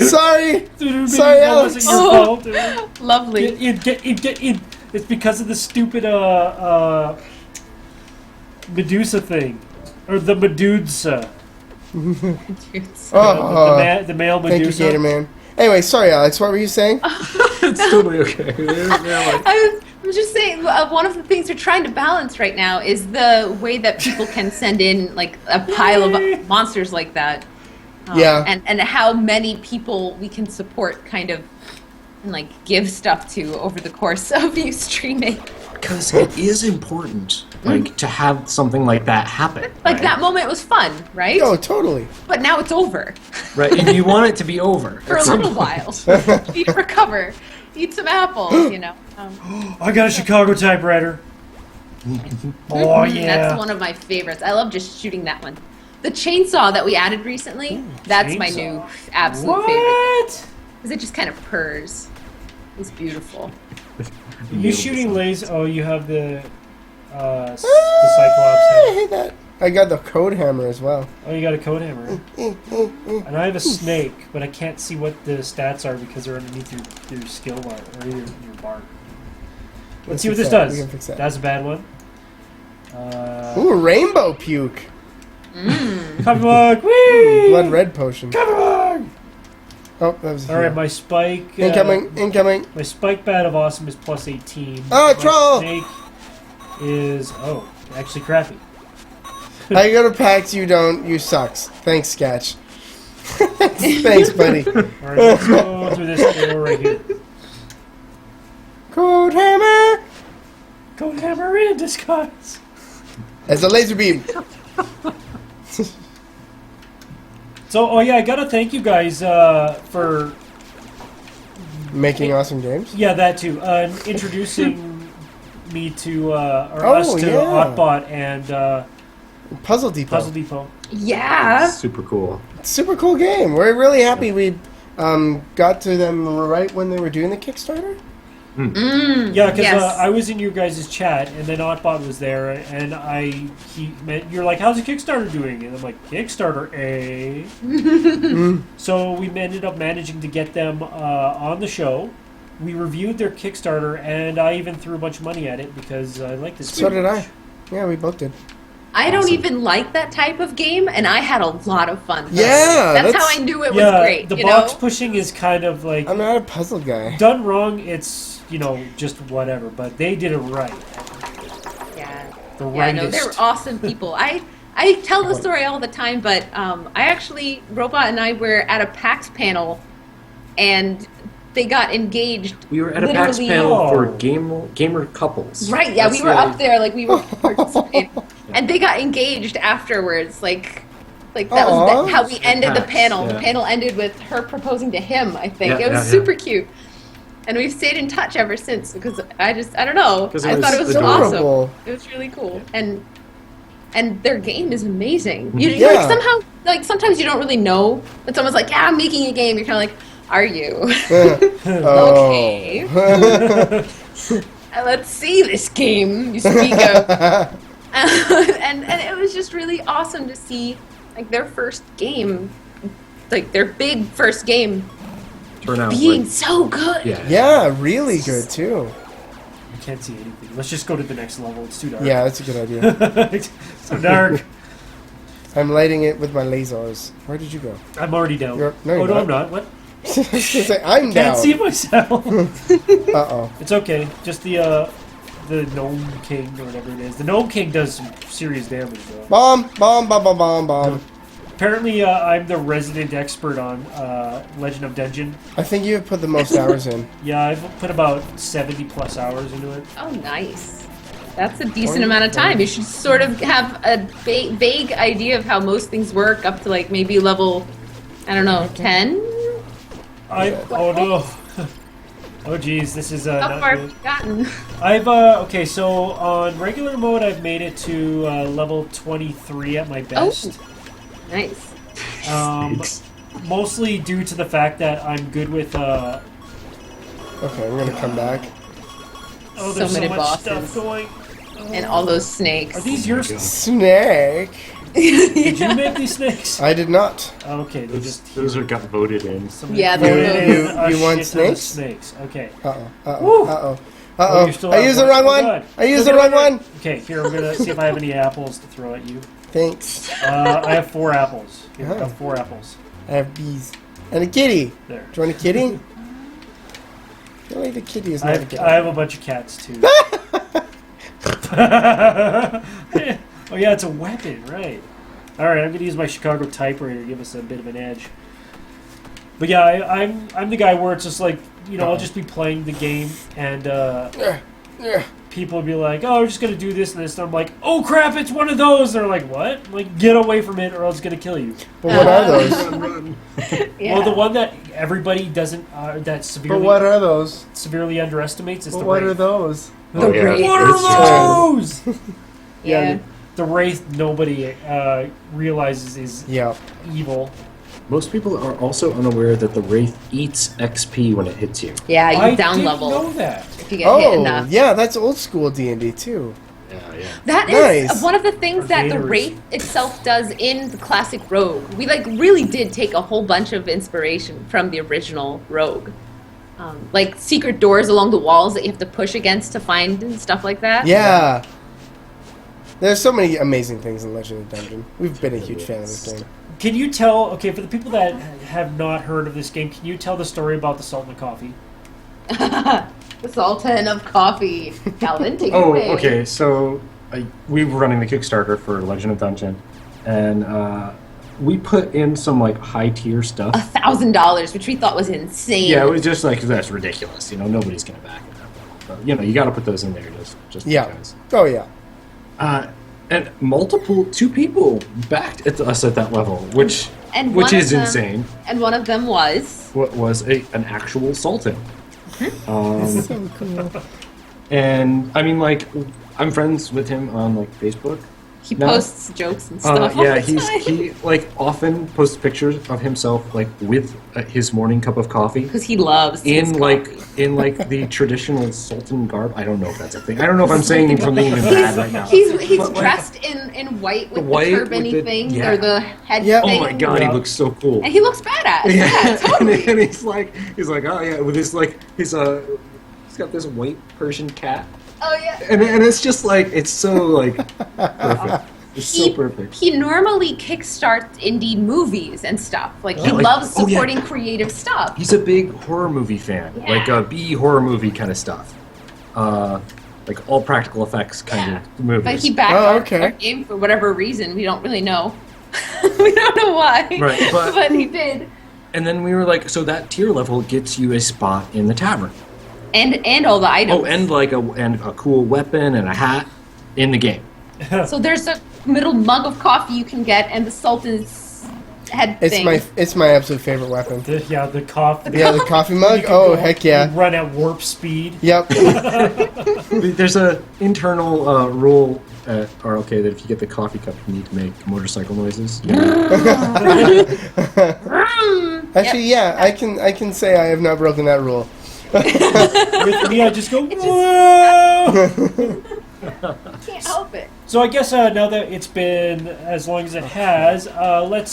Sorry. Dude, Sorry, that Alex. wasn't your Oh. fault, dude. Lovely. Get in. It's because of the stupid Medusa thing, or the Medusa, Oh, the male thank you, Medusa. Gator Man. Anyway, sorry, Alex. What were you saying? It's totally okay. I'm just saying, one of the things we're trying to balance right now is the way that people can send in like a pile of monsters like that. Yeah. And how many people we can support, kind of, and like give stuff to over the course of you streaming. Because it is important, like, to have something like that happen. Like right? that moment was fun, right? Oh, totally. But now it's over Right, and you want it to be over. for at a some little point. while. You need to recover, eat some apples, I got a Chicago typewriter. Oh yeah. That's one of my favorites. I love just shooting that one. The chainsaw that we added recently, that's my chainsaw. new absolute favorite. What? Because it just kind of purrs. It's beautiful. You shooting lasers? Oh, you have the I Cyclops. hate that. I got the code hammer as well. Oh, you got a code hammer. And I have a snake, but I can't see what the stats are because they're underneath your skill bar or your bar. Let's see what this fix that. does. We can fix that. That's a bad one. Ooh, rainbow puke. Copy mug. Whee! Blood red potion. Copy mug. Oh, that was a All right, heal. my spike. Incoming, incoming. My spike bat of awesome is plus 18. Oh, My troll! snake is actually crappy. I go to PAX, you don't. You sucks. Thanks, Sketch. Thanks, buddy. All right, let's go through this door right here. Cold hammer. Code Hammer in disguise. As a laser beam. So, oh yeah, I gotta thank you guys for Making awesome games. that too. Introducing me to or Oh, us to yeah. Oddbot and Puzzle Depot. Puzzle Depot. Yeah. Super cool. Super cool game. We're really happy we got to them right when they were doing the Kickstarter. Yeah, because Yes. I was in your guys' chat, and then Oddbot was there, and you're like, "How's the Kickstarter doing?" And I'm like, "Kickstarter, eh?" So we ended up managing to get them on the show. We reviewed their Kickstarter, and I even threw a bunch of money at it because I like this. So game did much. I. Yeah, we both did. I don't even like that type of game, and I had a lot of fun. playing Yeah, it. That's that's- how I knew it was Yeah, great. the you box know? pushing is kind of like I'm not a puzzle guy. done wrong. It's just whatever, but they did it right. Yeah. The Yeah, no, rightest. they're awesome people. I tell the story all the time, but I actually, Robot and I were at a PAX panel, and they got engaged. We were at a PAX literally- panel for Oh. gamer couples. Right, yeah, That's we were the- up there, like we were participating. And they got engaged afterwards, like that Aw. was how we ended the PAX, panel. yeah. The panel ended with her proposing to him, I think. Yeah, it was yeah, yeah. super cute. And we've stayed in touch ever since because I don't know. 'Cause it I was thought it was so adorable. awesome. It was really cool. And their game is amazing. You Yeah. like somehow sometimes you don't really know when someone's like, "Yeah, I'm making a game." You're kind of like, "Are you?" Oh. Okay. Let's see this game you speak of. and it was just really awesome to see like their first game, like their big first game Turn out being like- so good. yeah. Yeah, really good too. I can't see anything. Let's just go to the next level. It's too dark. Yeah, that's a good idea. It's so dark. I'm lighting it with my lasers. Where did you go? I'm already down. No, you're no, not. I'm not. What? I was gonna say, I'm Can't down. see myself. Uh-oh. It's okay. Just the Gnome King or whatever it is. The Gnome King does some serious damage though. Bomb, bomb, bomb, bomb, bomb, bomb. Apparently, I'm the resident expert on Legend of Dungeon. I think you have put the most hours in. Yeah, I've put about 70 plus hours into it. Oh, nice. That's a decent amount of time. You should sort of have a vague idea of how most things work up to like maybe level, I don't know, 10? Oh no. Oh geez, this is How not far good. have you gotten? I've okay, so on regular mode, I've made it to level 23 at my best. Nice. Mostly due to the fact that I'm good with. Okay, I'm gonna come back. Oh, there's So so many much bosses. stuff going. And all those snakes. Are these your? Snake. Did you make these snakes? I did not. Okay, they just. Those are got voted in. somebody Yeah, voted they're in You a want shit ton of snakes? Snakes. Okay. Uh-oh. Uh-oh. Woo. Uh-oh. Oh, Uh-oh. you're still I out used the one. wrong Oh, one. God. I used Go the wrong get it. one. Okay, here I'm gonna see if I have any apples to throw at you. Thanks. I have 4 apples. Here, I Oh. have 4 apples. I have bees. And a kitty. There. Do you want a kitty? I feel like the kitty is I not a have, kitty. I have a bunch of cats too. Oh yeah, it's a weapon, right? All right, I'm gonna use my Chicago typewriter to give us a bit of an edge. But yeah, I'm the guy where it's just like I'll just be playing the game and Yeah. people will be like, "Oh, we're just gonna do this and this," and I'm like, "Oh crap, it's one of those!" They're like, "What?" I'm like, get away from it, or else it's gonna kill you. But what are those? Yeah. Well, the one that everybody doesn't that But severely what are those? severely underestimates is But the what are Wraith. those? The Wraith. What are those? Yeah. The Wraith nobody realizes is Yeah. evil. Most people are also unaware that the Wraith eats XP when it hits you. Yeah, you I down didn't level know that. if you get hit Oh, enough. yeah, that's old school D&D too. Yeah, yeah. That is Nice. one of the things that the Invaders. Wraith itself does in the classic Rogue. We really did take a whole bunch of inspiration from the original Rogue. Like secret doors along the walls that you have to push against to find and stuff like that. Yeah. There's so many amazing things in Legend of Dungeon. We've been a huge fan of this game. Can you tell? Okay, for the people that have not heard of this game, can you tell the story about the Sultan of Coffee? The Sultan of Coffee. Calvin, take it Oh, away. okay. So we were running the Kickstarter for Legend of Dungeon, and we put in some like high tier stuff. $1,000, which we thought was insane. Yeah, it was just like that's ridiculous. Nobody's gonna back it up. But, you got to put those in there just Yeah. because. Oh yeah. And two people backed us at that level, which And one is of them- insane. And one of them was... What was an actual Sultan. So cool. And I mean, like, I'm friends with him on like Facebook. He No. posts jokes and stuff all Yeah, the time. he like often posts pictures of himself like with his morning cup of coffee Because he loves his in coffee. the traditional Sultan garb. I don't know if that's a thing. I don't know if I'm saying something even bad right now. He's But, like, dressed in white with the white turban-y with the- thing, yeah. or the head Yeah. thing. Oh my god, he looks so cool. And he looks badass. Yeah, totally. and he's like, oh yeah, with his like he's got this white Persian cat, Oh, yeah. and it's just like it's so like perfect. It's so perfect. He normally kickstarts indie movies and stuff. Like, he Yeah, like- loves oh, yeah. supporting creative stuff. He's a big horror movie fan, Yeah. like B horror movie kind of stuff, like all practical effects kind of movies. But he backed Oh, our okay. game for whatever reason. We don't really know. We don't know why. Right, but- but he did. And then we were like, so that tier level gets you a spot in the tavern. And all the items. Oh, and like a cool weapon and a hat in the game. So there's a middle mug of coffee you can get, and the Sultan's head thing. It's my absolute favorite weapon. The coffee. Yeah, the coffee You mug. can Oh go heck yeah. Run at warp speed. Yep. There's a internal rule, or okay, that if you get the coffee cup, you need to make motorcycle noises. Actually, yeah, I can say I have not broken that rule. With me, I just go, just- whoa! Can't help it. So I guess now that it's been as long as it has, I want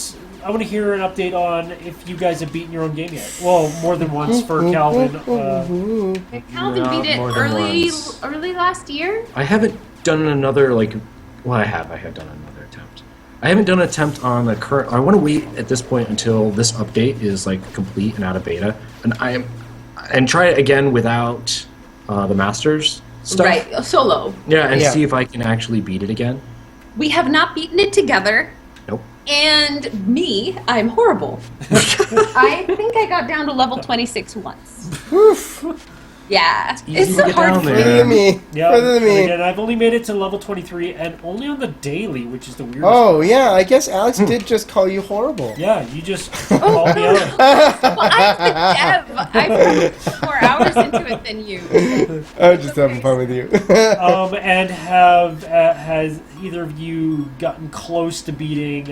to hear an update on if you guys have beaten your own game yet. Well, more than once for Calvin. Calvin No, beat it more than once. early last year. I haven't done another I have done another attempt. I haven't done an attempt on the current. I want to wait at this point until this update is like complete and out of beta, and try it again without the masters stuff. Right, solo. Yeah, and Yeah. see if I can actually beat it again. We have not beaten it together. Nope. And I'm horrible. I think I got down to level 26 once. Oof. Yeah. easy It's to a get hard down there. Further than me. Yeah, Further than me. and I've only made it to level 23, and only on the daily, which is the weirdest. Oh yeah, I guess Alex did just call you horrible. Yeah, you just called me out. Well, I'm the dev. I've put more hours into it than you. I was just having fun with you. And has either of you gotten close to beating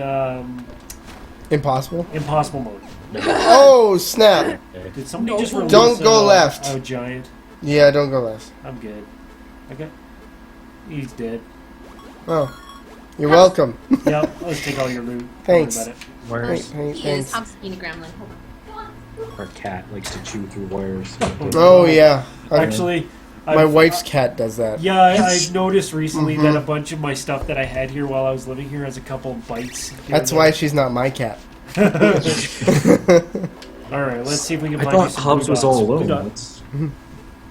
Impossible. Impossible Mode? Oh snap! Did somebody just release Don't go left. Oh, Giant. Yeah, don't go left. I'm good. Okay. He's dead. Oh, you're welcome. Yeah, let's take all your loot. Don't worry Thanks. about it. Wires. He is Thanks. Thompson Gremlin. Hold on. Our cat likes to chew through wires. Oh yeah. Actually, My I've- wife's cat does that. Yeah, I've noticed recently that a bunch of my stuff that I had here while I was living here has a couple of bites. here That's and why there. she's not my cat. All right, let's see if we can I find you thought some Hobbs blue was dots. all Blue alone. dots.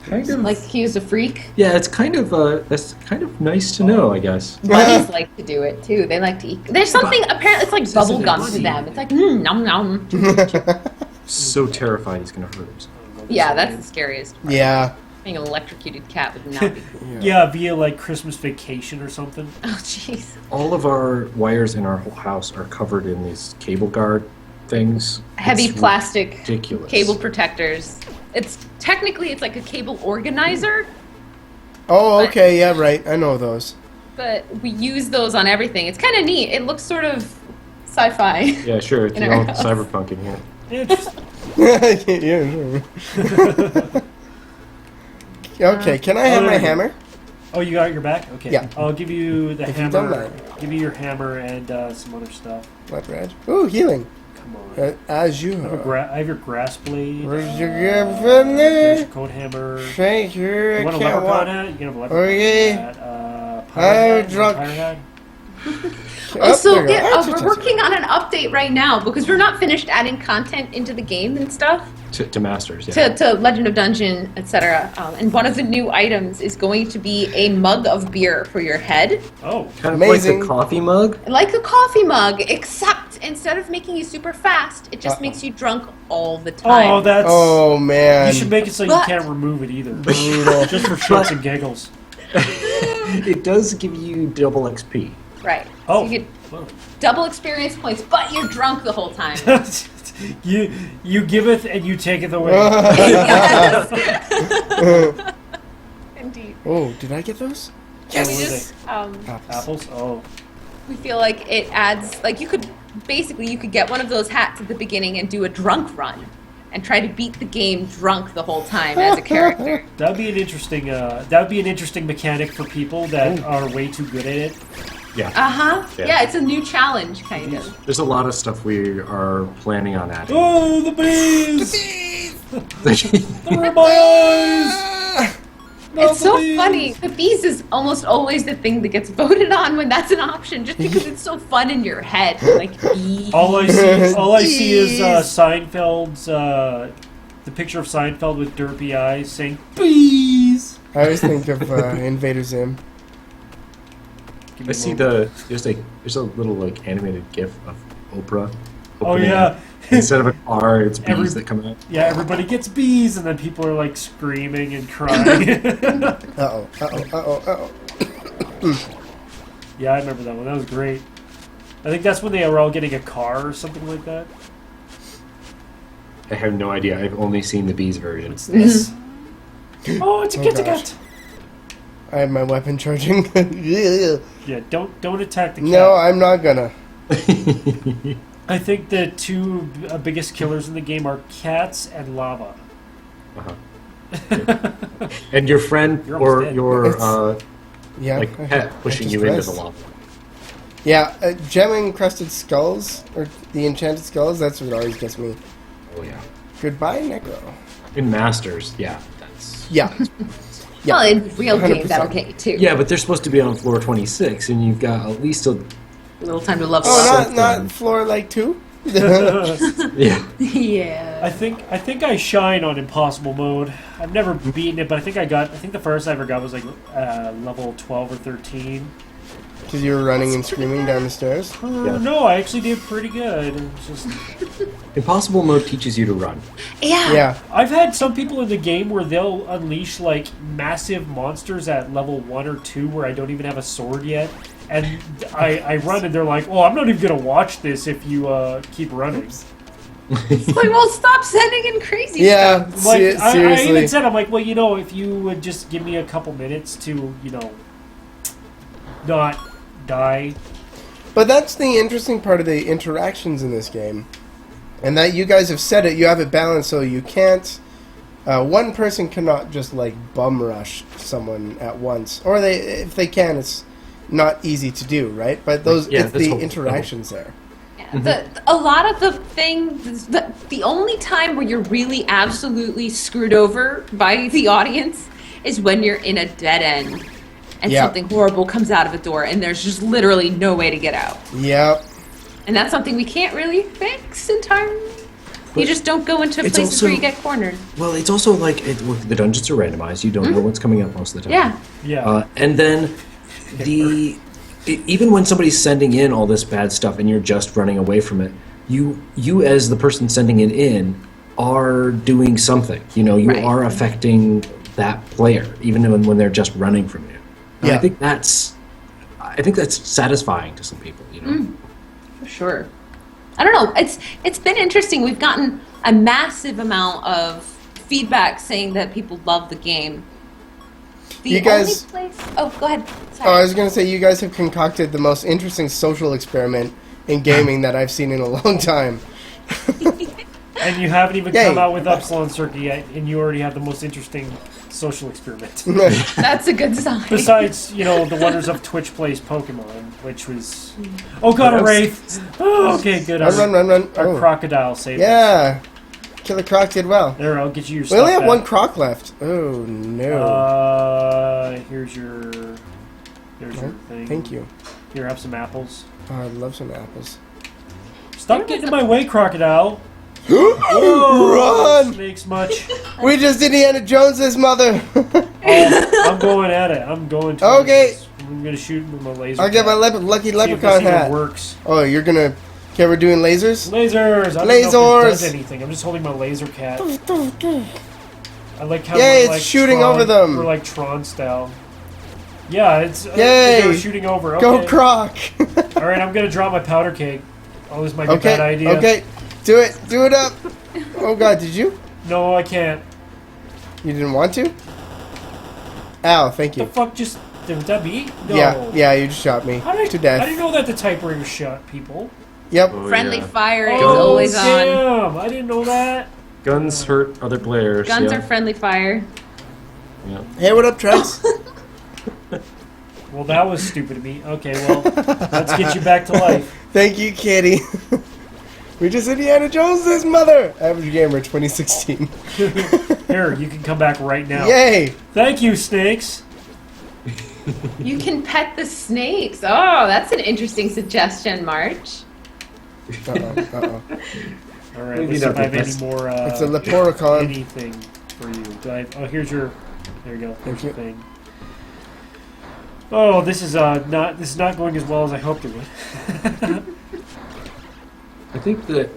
That's kind of Like he was a freak. yeah. It's kind of that's kind of nice to know, I guess. Bunnies like to do it too. They like to eat. There's something apparently it's like bubble gum to them. It's like nom nom. So terrified he's gonna hurt himself. Yeah, that's the scariest. Yeah. Being an electrocuted cat would not be cool. Yeah, via like Christmas Vacation or something. Oh jeez. All of our wires in our whole house are covered in these cable guard things. Heavy It's plastic ridiculous. cable protectors. It's technically it's like a cable organizer, Oh, okay. Yeah, right. I know those. but we use those on everything. It's kind of neat. It looks sort of sci-fi. Yeah, sure. It's In your our own house. cyberpunk in here. Interesting. Yeah. Okay. Can I have there my you go. hammer? Oh, you got your back? Okay. Yeah. I'll give you the If you don't hammer. mind. Give you your hammer and some other stuff. What, Reg? Ooh, healing. Come on. As you. I have your grass blade. Where's your gift There's your in code hammer. Thank you. You I want a can't leprechaun walk. hat? You can have a leprechaun Okay. hat. I'm Pirate hat? drunk. Pirate hat? Oh, so there you go. we're working on an update right now because we're not finished adding content into the game and stuff To Masters, yeah. to Legend of Dungeon, etc. And one of the new items is going to be a mug of beer for your head, Oh, Kind of Amazing. like the coffee mug. like a coffee mug, except instead of making you super fast, it just makes you drunk all the time. oh, that's. Oh man. You should make it so you But- can't remove it either. Brutal. Just for shits and giggles. It does give you double XP. Right. Oh. So you get double experience points, but you're drunk the whole time. you giveth and you taketh away. Yes. Indeed. Oh, did I get those? And we What were just Apples? Oh. we feel like it adds like you could get one of those hats at the beginning and do a drunk run and try to beat the game drunk the whole time as a character. That'd be an interesting mechanic for people that are way too good at it. Yeah. Uh-huh. Yeah. Yeah, it's a new challenge kind of. There's a lot of stuff we are planning on adding. Oh, the bees! They're in my eyes! Not It's the so bees! funny. The bees is almost always the thing that gets voted on when that's an option, just because it's so fun in your head. Like bees. All I see is Seinfeld's the picture of Seinfeld with derpy eyes saying bees. I always think of Invader Zim. Give me I a see moment. there's a little like animated GIF of Oprah. Oh opening yeah. it. Instead of a car, it's bees Every- that come out. Yeah, everybody gets bees, and then people are like screaming and crying. Uh-oh, uh-oh, uh-oh, uh-oh. Yeah, I remember that one. That was great. I think that's when they were all getting a car or something like that. I have no idea. I've only seen the bees version. What's this? Oh, it's a Oh, Kit gosh. Kat. I have my weapon charging. No, Yeah, don't attack the cat. I'm not gonna. I think the two biggest killers in the game are cats and lava. Uh-huh. And your friend You're almost or dead. your It's- Yeah. like I- pet I pushing just you into realized. the lava. Yeah, gem-encrusted skulls, or the enchanted skulls, that's what always gets me. Oh yeah. Goodbye, Necro. In Masters, yeah, that's Yeah. Yeah. Well, in real game, 100%. that'll get you too. yeah, but they're supposed to be on floor 26, and you've got at least a A little time to level Oh, up. Something. not floor like 2? yeah. Yeah. I think I shine on impossible mode. I've never beaten it, but I think the first I ever got was like level 12 or 13. Because you were running and screaming down the stairs? Yeah. No, I actually did pretty good. It's just Impossible mode teaches you to run. Yeah. Yeah. I've had some people in the game where they'll unleash like massive monsters at level 1 or 2 where I don't even have a sword yet. And I run and they're like, "Oh, I'm not even gonna watch this if you keep running." It's like, well, stop sending in crazy Yeah, stuff. Like I seriously. even said, I'm like, well, if you would just give me a couple minutes to, not die. But that's the interesting part of the interactions in this game. And that you guys have said it, you have it balanced so you can't... one person cannot just, like, bum rush someone at once. Or if they can, it's not easy to do, right? But Yeah, it's that's the whole- interactions there. A lot of the things, the only time where you're really absolutely screwed over by the audience is when you're in a dead end and Yeah. something horrible comes out of a door and there's just literally no way to get out. Yep. And that's something we can't really fix entirely. You just don't go into It's places also- where you get cornered. Well, it's also like the dungeons are randomized. You don't know what's coming up most of the time. Yeah. Yeah. And then even when somebody's sending in all this bad stuff and you're just running away from it, you as the person sending it in are doing something. You Right. are affecting that player, even when they're just running from you. And Yeah. I think that's satisfying to some people. For sure. I don't know. It's been interesting. We've gotten a massive amount of feedback saying that people love the game. The You guys- only place. Oh, go ahead. Oh, Sorry. I was going to say, you guys have concocted the most interesting social experiment in gaming that I've seen in a long time. And you haven't even Yay. come out with Upsilon Circuit yet, and you already have the most interesting social experiment. That's a good sign. Besides, the wonders of Twitch Plays Pokemon, which was... Oh god, a Wraith! Oh, okay, good. Run. Our Oh. crocodile saved us. Yeah. Killer Croc did well. There, I'll get you your We stuff only have back. one Croc left. Oh, no. Here's your thing. Thank you. Here, have some apples. Oh, I'd love some apples. Stop getting in my way, crocodile. Run! Snakes much. We just Indiana Jones's mother. I'm going at it. I'm going to. Okay. I'm gonna shoot with my laser. I'll get my cat. lucky See if leprechaun this even hat. works. Oh, you're gonna... Okay, we're doing lasers? Lasers. I don't know if Lasers. this does anything. I'm just holding my laser cat. I like how Yay, we're it's like shooting Tron, over them. We're like Tron style. Yeah, it's Yay. they're shooting over. Okay. Go Croc! All right, I'm gonna drop my powder keg. Oh, this might be a bad idea. Okay, do it up. Oh God, did you? No, I can't. You didn't want to? Ow, thank The you. fuck just was that me? No. Yeah, you just shot me How did to death. I didn't know that the typewriter shot people. Yep. Oh, Friendly yeah. fire is Oh, always on. damn! I didn't know that. Guns hurt other players. Guns yeah. are friendly fire. Yeah. Hey, what up, Trex? Well, that was stupid of me. Okay, well, let's get you back to life. Thank you, Kitty. We just Indiana Jones's mother. Average Gamer 2016. Here, you can come back right now. Yay! Thank you, snakes. You can pet the snakes. Oh, that's an interesting suggestion, March. Uh-oh. All right, Maybe let's see if not I have the any best. more. It's a Leporicon. Anything for you? Do I? Oh, here's your. There you go. There's Thank your thing. Oh, this is not going as well as I hoped it would. I think that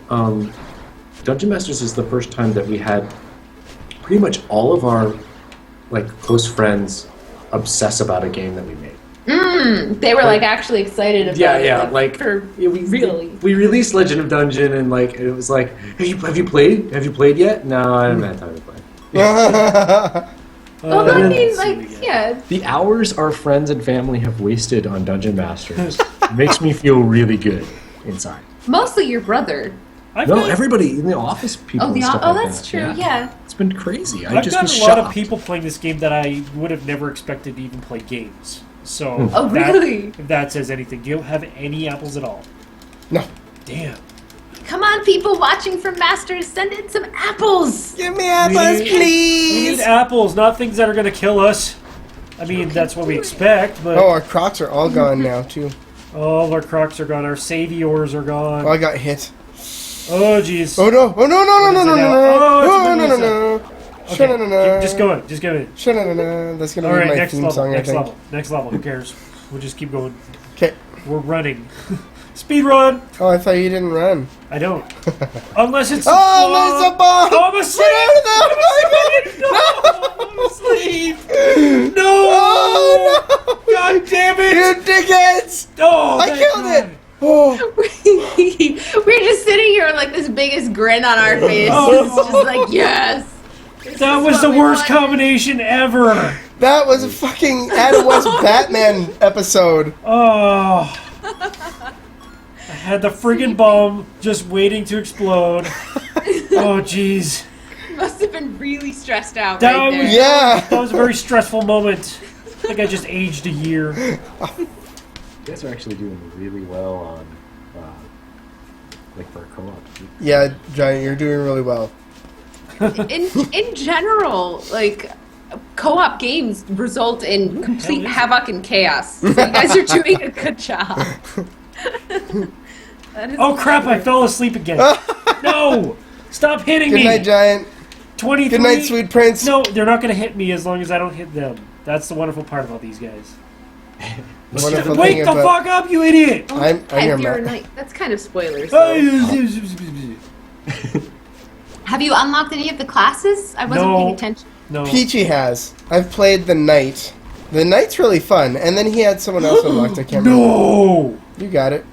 Dungeon Masters is the first time that we had pretty much all of our like close friends obsess about a game that we made. They were like actually excited about it. Yeah, for we really. we released Legend of Dungeon and like it was like, have you played yet? No, I haven't had time to play. Well, I mean, let's see like, what we got. yeah. The hours our friends and family have wasted on Dungeon Masters makes me feel really good inside. Mostly your brother. I've No, got, everybody in the office people. Oh, and stuff like that's that. true. Yeah. It's been crazy. I've just got was a lot of shocked. people playing this game that I would have never expected to even play games. So, Oh, that- really? if that says anything, do you have any apples at all? No. Damn. Come on, people watching from Masters, send in some apples. Give me apples, We need please. apples, not things that are going to kill us. I mean, that's what we expect, but Oh, our Crocs are all gone now too. all our crocs are gone. Our saviors are gone. Oh, I got hit. Oh, jeez. Oh no! Oh no! No! No! No! No! Oh, No! it's No! a No! No! Okay, Sha-na-na-na. just go in. Just go in. Sha-na-na-na. That's gonna All be right, my next theme level. song, Next I think. level. Next level. Who cares? We'll just keep going. Okay. We're running. Speed run. Oh, I thought you didn't run. I don't. Unless it's. Oh, there's a bomb! Oh, I'm asleep. Get out of there! No, I'm asleep. No. Oh no! God damn it. You dickheads! Oh, I thank killed God. it! Oh, We're just sitting here with like this biggest grin on our face. Oh. It's just like, yes. That was the worst combination ever. that was a fucking Adam West Batman episode. Oh. I had the friggin' bomb just waiting to explode. Oh, jeez. Must have been really stressed out That right there. was- Yeah. That was a very stressful moment. I think I just aged a year. You guys are actually doing really well on, like for a co-op. Yeah, Giant, you're doing really well. In general, like co-op games result in complete havoc and chaos. So you guys are doing a good job. That is Oh crap, I fell asleep again. No! Stop hitting Good me! night, Giant. 23. Good night, sweet prince. No, they're not going to hit me as long as I don't hit them. That's the wonderful part about these guys. Wonderful Wake thing the about- fuck up, you idiot! I'm here, Heavier Matt. night. That's kind of spoilers. Though. Have you unlocked any of the classes? I wasn't No. paying attention. No. Peachy has. I've played the Knight. The Knight's really fun, and then he had someone else unlocked. I can't remember. No! You got it.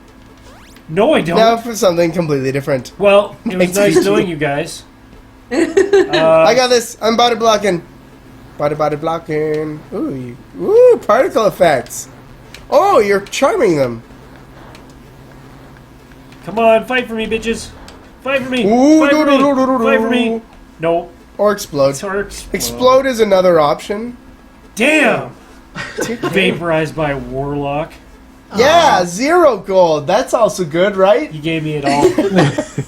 No, I don't. Now for something completely different. Well, it was Thanks, nice Peachy. knowing you guys. I got this. I'm body blocking. Body blocking. Ooh, particle effects. Oh, you're charming them. Come on, fight for me, bitches. Fight for me. Ooh, Fight for me. do-do-do-do-do-do. Fight for me. No. Or explode. It's hard. Explode is another option. Damn! Vaporized by a warlock. Yeah, 0 gold. That's also good, right? You gave me it all.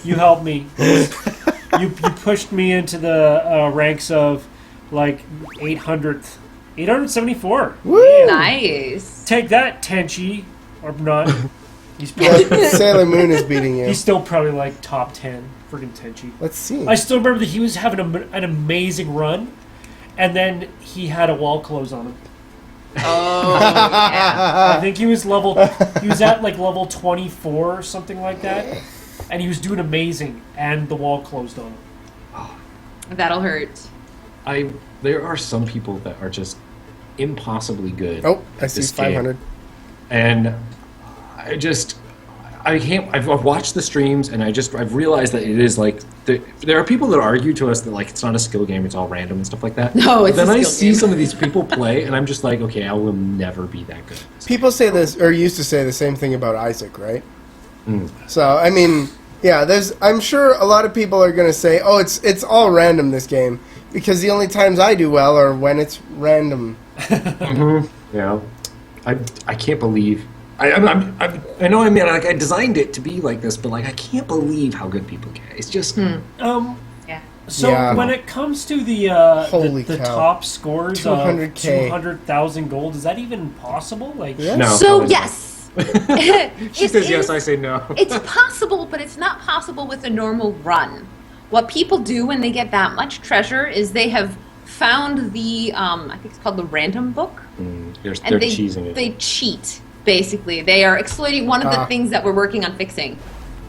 You helped me. You pushed me into the ranks of like 874. Woo! Nice. Take that, Tenchi. Or not. He's Yeah, probably, Sailor Moon is beating you. he's still probably like top 10. Friggin' Tenchi. Let's see. I still remember that he was having an amazing run, and then he had a wall close on him. Oh, yeah. I think he was at like level 24 or something like that, and he was doing amazing, and the wall closed on him. That'll hurt. There are some people that are just impossibly good. Oh, I at see this 500. game. And I can't. I've watched the streams, and I've realized that it is like there are people that argue to us that like it's not a skill game, it's all random and stuff like that. No, it's Then a I skill see game. some of these people play, and I'm just like, okay, I will never be that good. People say this, or used to say the same thing about Isaac, right? Mm. So, I mean, yeah, I'm sure a lot of people are going to say, oh, it's all random, this game, because the only times I do well are when it's random. Yeah, I can't believe. I know. I mean, like I designed it to be like this, but like I can't believe how good people get. It's just Yeah. So Yeah. when it comes to the Holy the cow. top scores 200K. of 200,000 gold, is that even possible? Like, Yeah. no. So probably not. yes, She says yes, I say no. It's possible, but it's not possible with a normal run. What people do when they get that much treasure is they have found the I think it's called the random book, They're and cheesing it. they cheat. Basically, they are exploiting one of the things that we're working on fixing.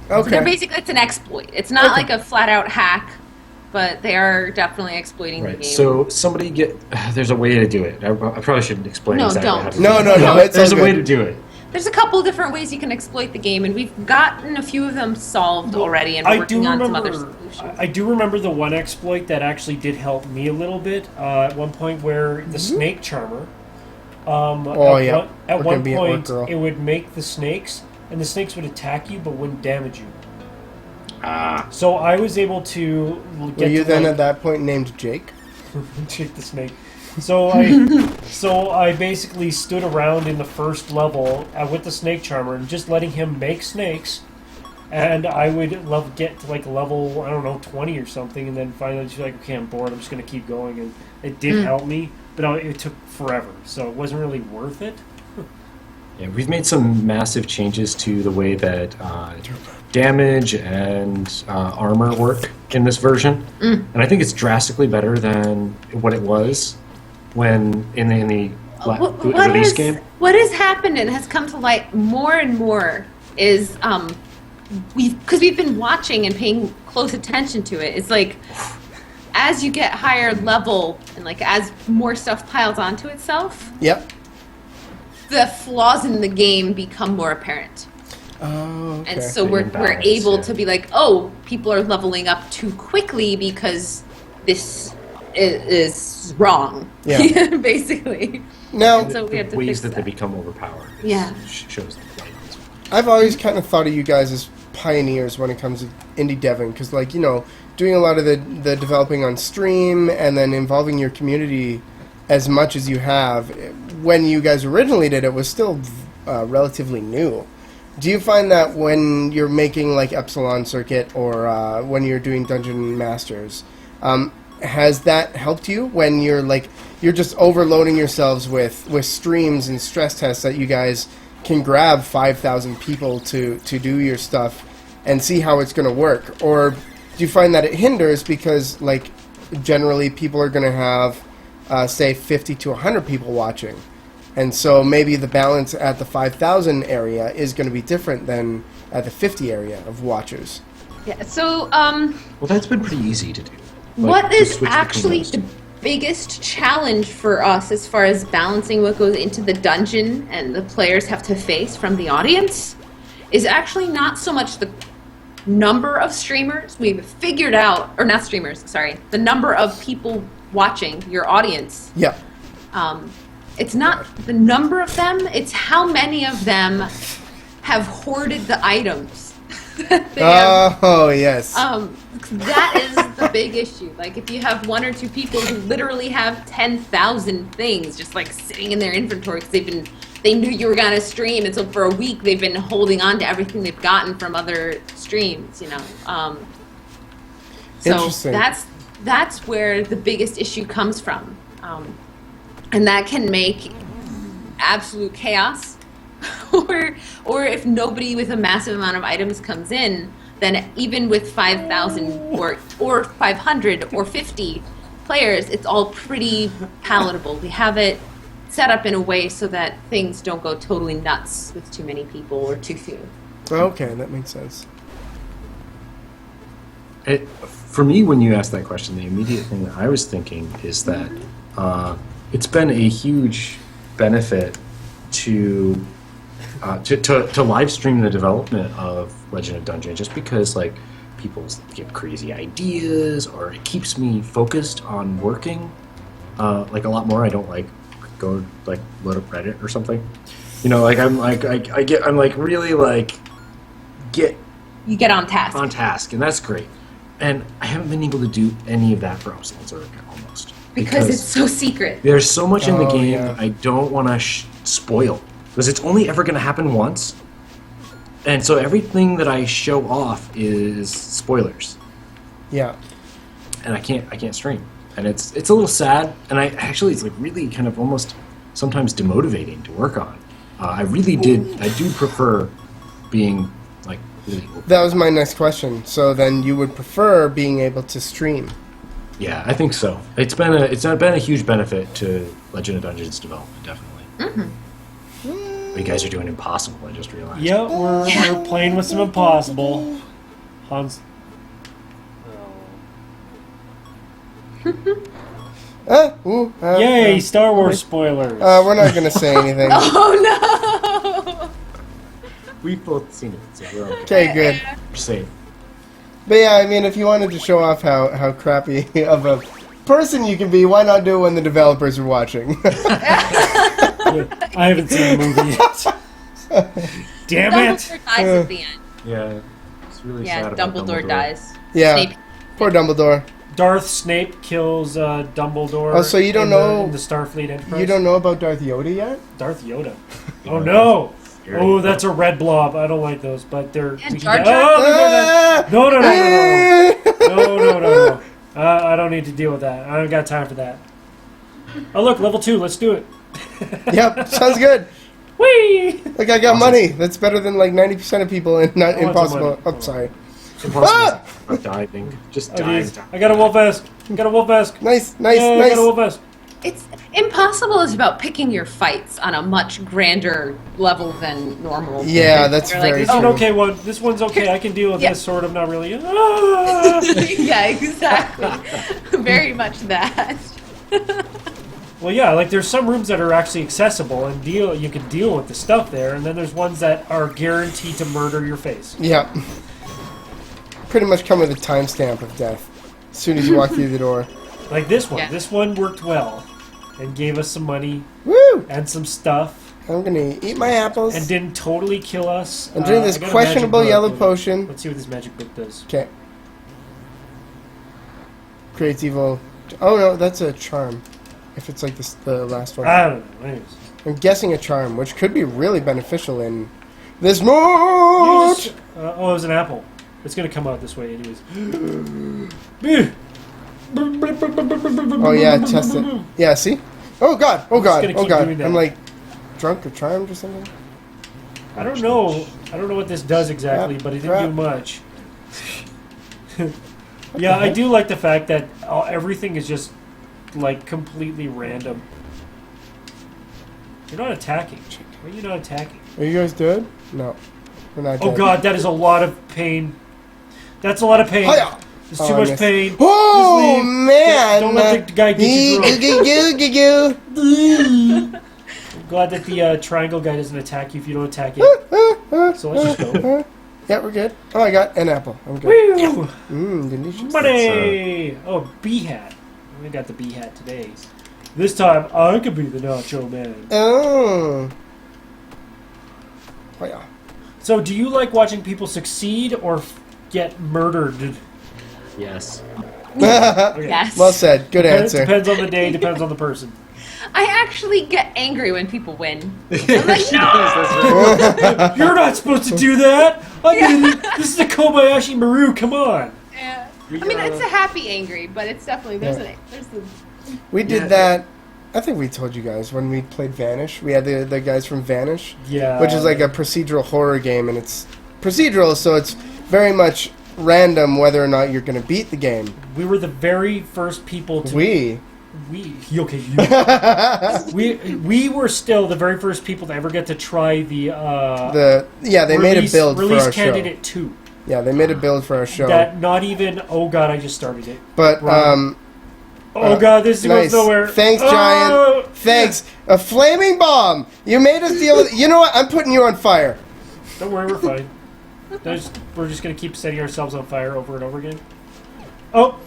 So they're Okay. basically, it's an exploit. It's not like a flat out hack, but they are definitely exploiting the Right. game. So somebody there's a way to do it. I probably shouldn't explain No, exactly don't. how to No, do no, it. no, it's There's a all way good. to do it. There's a couple different ways you can exploit the game, and we've gotten a few of them solved already, and we're I do working on some remember. other solutions. I do remember the one exploit that actually did help me a little bit. At one point, where the snake charmer. Oh, yeah. At We're one gonna be at work, point, girl. it would make the snakes, and the snakes would attack you, but wouldn't damage you. So I was able to get Were you to then like, at that point named Jake? Jake the snake. So I basically stood around in the first level with the snake charmer and just letting him make snakes, and I would get to like level, I don't know, 20 or something, and then finally just like, okay, I'm bored, I'm just gonna keep going, and it did help me, but it took forever, so it wasn't really worth it. Yeah, we've made some massive changes to the way that damage and armor work in this version, and I think it's drastically better than what it was when in the release game. What has happened and has come to light more and more is we've been watching and paying close attention to it. It's like as you get higher level and like as more stuff piles onto itself, Yep. the flaws in the game become more apparent. Oh, okay. And so The we're imbalance, able yeah. to be like, oh, people are leveling up too quickly because this is wrong. Yeah. Basically. Now, So we have to ways fix that they that. become overpowered. Yeah. Shows the light as well. I've always kind of thought of you guys as pioneers when it comes to indie deving, because, like, you know, doing a lot of the developing on stream and then involving your community as much as you have, when you guys originally did it was still relatively new. Do you find that when you're making, like, Epsilon Circuit or when you're doing Dungeon Masters, has that helped you when you're, like, you're just overloading yourselves with streams and stress tests that you guys can grab 5,000 people to do your stuff and see how it's going to work? Or do you find that it hinders because, like, generally people are going to have, say, 50 to 100 people watching? And so maybe the balance at the 5,000 area is going to be different than at the 50 area of watchers. Yeah. So, Well, that's been pretty easy to do. what to is switch between actually those. the biggest challenge for us as far as balancing what goes into the dungeon and the players have to face from the audience is actually not so much the number of streamers. We've figured out, or not streamers, sorry, the number of people watching, your audience. Yeah. It's not the number of them, it's how many of them have hoarded the items. They have, Oh, yes. that is the big issue. Like, if you have one or two people who literally have 10,000 things just like sitting in their inventory because they knew you were gonna stream, and so for a week they've been holding on to everything they've gotten from other streams. You know, so Interesting. that's where the biggest issue comes from, and that can make absolute chaos or if nobody with a massive amount of items comes in, then even with 5,000 or 500 or 50 players, it's all pretty palatable. We have it set up in a way so that things don't go totally nuts with too many people or too few. Okay, that makes sense. For me, when you asked that question, the immediate thing that I was thinking is that it's been a huge benefit to live stream the development of Legend of Dungeon, just because like people get crazy ideas, or it keeps me focused on working like a lot more. I don't like go like load up Reddit or something. You know, like I'm really You get on task. and that's great. And I haven't been able to do any of that for Upside Zerg almost. Because it's so secret. There's so much in the game yeah. that I don't want to spoil. Because it's only ever going to happen once. And so everything that I show off is spoilers. Yeah. And I can't stream. And it's a little sad. And it's like really kind of almost sometimes demotivating to work on. I do prefer being like really open. That was my next question. So then you would prefer being able to stream? Yeah, I think so. It's been a huge benefit to Legend of Dungeons development, definitely. Mm-hmm. You guys are doing Impossible, I just realized. Yeah, we're playing with some Impossible. Hans. Yay, Star Wars spoilers. We're not going to say anything. Oh no! We've both seen it, so we're okay. Okay, good. We're safe. But yeah, I mean, if you wanted to show off how crappy of a person you can be, why not do it when the developers are watching? I haven't seen the movie yet. Damn it! Dumbledore dies at the end. Yeah, it's really Yeah, sad about Dumbledore dies. Yeah. Snape. Poor Dumbledore. Darth Snape kills Dumbledore. Oh, so you don't in know- in the Starfleet Enterprise. You don't know about Darth Yoda yet? Darth Yoda. Oh no! Scary. Oh, that's a red blob. I don't like those, but they're. Yeah, we Jar can- Jar. Oh, no! I don't need to deal with that. I don't got time for that. Oh look, level 2. Let's do it. Yep, sounds good. Whee! Like, I got money. That's better than like 90% of people in not I want some Impossible. money. I'm sorry. Impossible. Not diving. Just Oh, dive. geez. I got a wolf vest. Got a wolf vest. Nice. Yeah, I got a wolf vest. It's Impossible is about picking your fights on a much grander level than normal. Yeah, that's You're like, very This is an true. okay one. This one's okay. I can deal with Yeah. this sort of. Not really. Ah! yeah, exactly. Very much that. Well, yeah, like there's some rooms that are actually accessible and you can deal with the stuff there, and then there's ones that are guaranteed to murder your face. Yeah. Pretty much come with a timestamp of death as soon as you walk through the door. Like this one. Yeah. This one worked well and gave us some money Woo! and some stuff I'm gonna eat my apples and didn't totally kill us. and drink this I got a questionable magic yellow book. potion. Let's see what this magic book does. Okay. Creates evil. Oh no, that's a charm. If it's like this, the last one. I don't know. Anyways. I'm guessing a charm, which could be really beneficial in this You mood. just- oh, it was an apple. It's gonna come out this way, anyways. Oh yeah, test it. Yeah, see? Oh god, oh god, gonna oh keep god. doing that. I'm like drunk or charmed or something. I don't know. I don't know what this does exactly, Crap, but it didn't crap. do much. Yeah, I do like the fact that everything is just like completely random. You're not attacking. Why are you not attacking? Are you guys dead? No. We're not dead. Oh god, that is a lot of pain. That's a lot of pain. Hiya! There's Oh, too I much missed. pain. Oh Just leave. man! Don't let the guy get you drunk. I'm glad that the triangle guy doesn't attack you if you don't attack it. So let's just go. Yeah, we're good. Oh, I got an apple. I'm good. Woo! Delicious. Money! Oh, bee hat. We got the bee hat today. This time, I could be the Nacho Man. Oh. Oh yeah. So, do you like watching people succeed or get murdered? Yes. Okay. Yes. Well said. Good answer. Depends on the day, depends on the person. I actually get angry when people win. I'm like, no! You're not supposed to do that! This is a Kobayashi Maru, come on! Yeah. I mean, it's a happy angry, but it's definitely there's a We did that. I think we told you guys when we played Vanish. We had the guys from Vanish, Yeah. which is like a procedural horror game, and it's procedural, so it's very much random whether or not you're going to beat the game. We were the very first people to... We Okay, you. we were still the very first people to ever get to try the they made a build for release our show. Candidate 2. Yeah, they made a build for our show. That not even... Oh, God, I just started it. But, Wrong. Oh, God, this nice. goes nowhere. Thanks, Oh! Giant. Thanks. A flaming bomb. You made us deal with... You know what? I'm putting you on fire. Don't worry, we're fine. We're just going to keep setting ourselves on fire over and over again. Oh!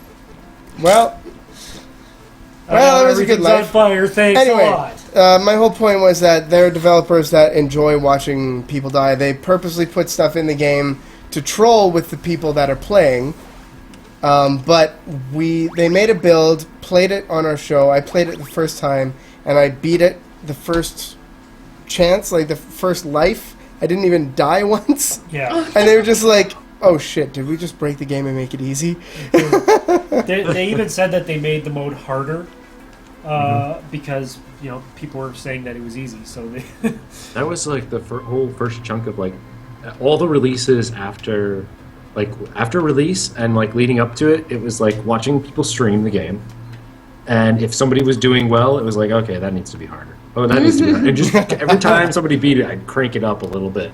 Well, it was a good everything's life. on fire, thanks Anyway, a lot. my whole point was that they're developers that enjoy watching people die. They purposely put stuff in the game to troll with the people that are playing. But they made a build, played it on our show. I played it the first time, and I beat it the first chance, like the first life. I didn't even die once. Yeah. And they were just like, oh shit, did we just break the game and make it easy? They even said that they made the mode harder because, people were saying that it was easy. So they That was like the whole first chunk of like all the releases after release and like leading up to it. It was like watching people stream the game, and if somebody was doing well, it was like, okay, that needs to be harder. Oh, that needs to be harder. And just every time somebody beat it, I'd crank it up a little bit.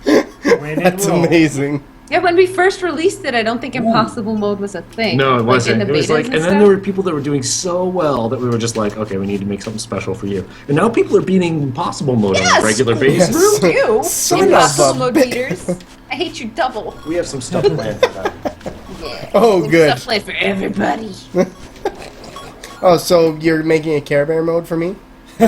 That's amazing. Yeah, when we first released it, I don't think impossible mode was a thing. No, it wasn't. In the It was betas like, and then stuff. there were people that were doing so well that we were just like, okay, we need to make something special for you. And now people are beating impossible mode on a regular basis. Yes. Screw you, Son of impossible a mode bitch. beaters. I hate you double. We have some stuff planned for that. Yeah. Oh, good. Stuff played for everybody. Oh, so you're making a Care Bear mode for me? No.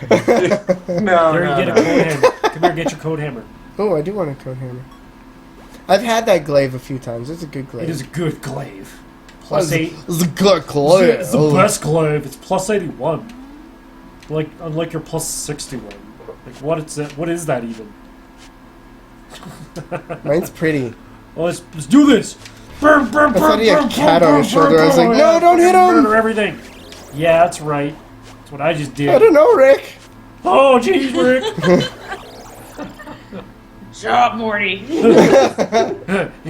There, you get a code hammer. Come here, get your code hammer. Oh, I do want a code hammer. I've had that glaive a few times. It's a good glaive. It is a good glaive. Plus 8. It's a good glaive. It's the best glaive. It's plus 81. Unlike your plus 61. Like, what is that even? Mine's pretty. Well, let's do this. Burn, burn, I burn, thought he had burn, a cat burn, on his burn, shoulder. I was burn, like, burn, no, don't hit him. Murder everything. Yeah, that's right. That's what I just did. I don't know, Rick. Oh, jeez, Rick. Shut up, Morty. You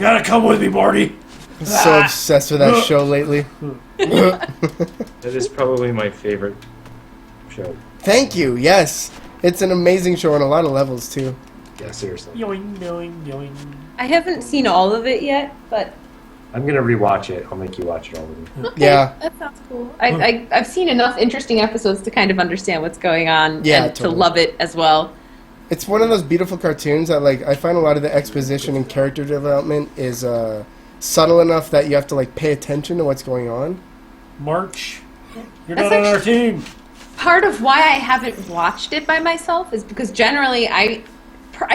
gotta come with me, Morty. I'm so obsessed with that show lately. That is probably my favorite show. Thank you. Yes. It's an amazing show on a lot of levels, too. Yeah, seriously. Yoing, yoing, yoing. I haven't seen all of it yet, but I'm gonna rewatch it. I'll make you watch it all with me. okay, Yeah. that sounds cool. I've seen enough interesting episodes to kind of understand what's going on Yeah, and totally. to love it as well. It's one of those beautiful cartoons that, like, I find a lot of the exposition and character development is subtle enough that you have to, like, pay attention to what's going on. March. You're That's not on our actually- team. Part of why I haven't watched it by myself is because generally I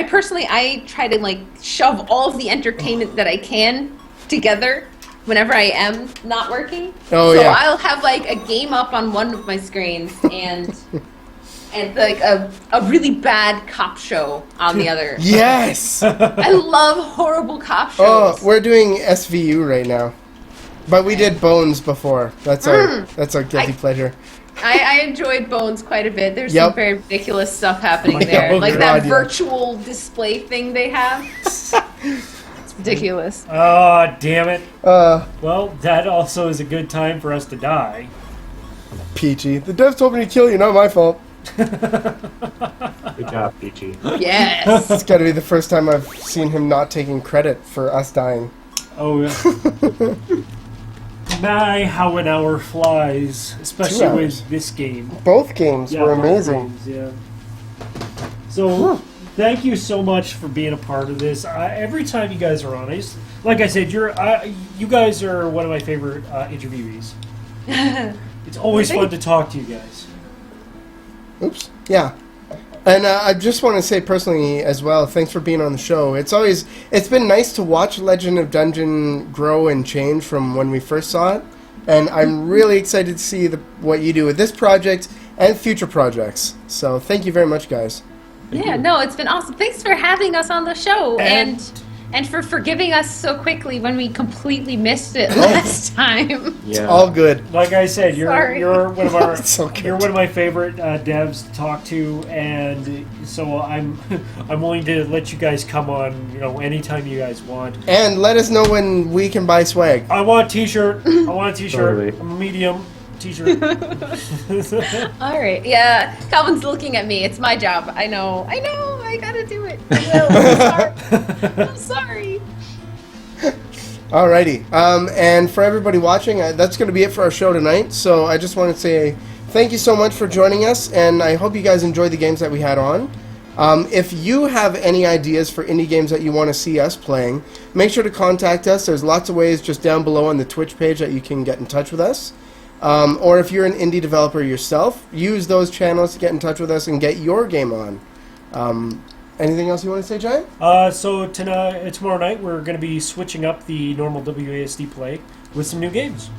personally try to like shove all of the entertainment that I can together whenever I am not working. Oh, so yeah. I'll have like a game up on one of my screens and like a really bad cop show on the other. Yes! I love horrible cop Oh, shows. we're doing SVU right now. But we did Bones before. That's our guilty pleasure. I enjoyed Bones quite a bit. There's Yep. some very ridiculous stuff happening Oh, there. yeah. Like Oh, that God, yeah. virtual display thing they have. It's ridiculous. Oh, damn it. Uh, Well, that also is a good time for us to die. Peachy. The devs told me to kill you, not my fault. Good job, Peachy. Yes. It's gotta be the first time I've seen him not taking credit for us dying. Oh, yeah. My, how an hour flies, 2 especially hours. with this game. Both games were both amazing. games, yeah. So, thank you so much for being a part of this. Every time you guys are on, like I said, you guys are one of my favorite interviewees. It's always fun to talk to you guys. Oops. Yeah. And I just want to say personally as well, thanks for being on the show. It's been nice to watch Legend of Dungeon grow and change from when we first saw it. And I'm really excited to see what you do with this project and future projects. So thank you very much, guys. Yeah, no, it's been awesome. Thanks for having us on the show. And And for forgiving us so quickly when we completely missed it last time. Yeah. All good. Like I said, Sorry. you're one of our It's okay. you're one of my favorite devs to talk to, and so I'm willing to let you guys come on, anytime you guys want. And let us know when we can buy swag. I want a T-shirt. I want a T-shirt. Totally. A medium T-shirt. All right. Yeah, Calvin's looking at me. It's my job. I know. I gotta do it. I will. I'm sorry. Alrighty. And for everybody watching, that's going to be it for our show tonight. So I just want to say thank you so much for joining us, and I hope you guys enjoyed the games that we had on. If you have any ideas for indie games that you want to see us playing, make sure to contact us. There's lots of ways just down below on the Twitch page that you can get in touch with us. Or if you're an indie developer yourself, use those channels to get in touch with us and get your game on. Anything else you want to say, Giant? So tomorrow night we're going to be switching up the normal WASD play with some new games.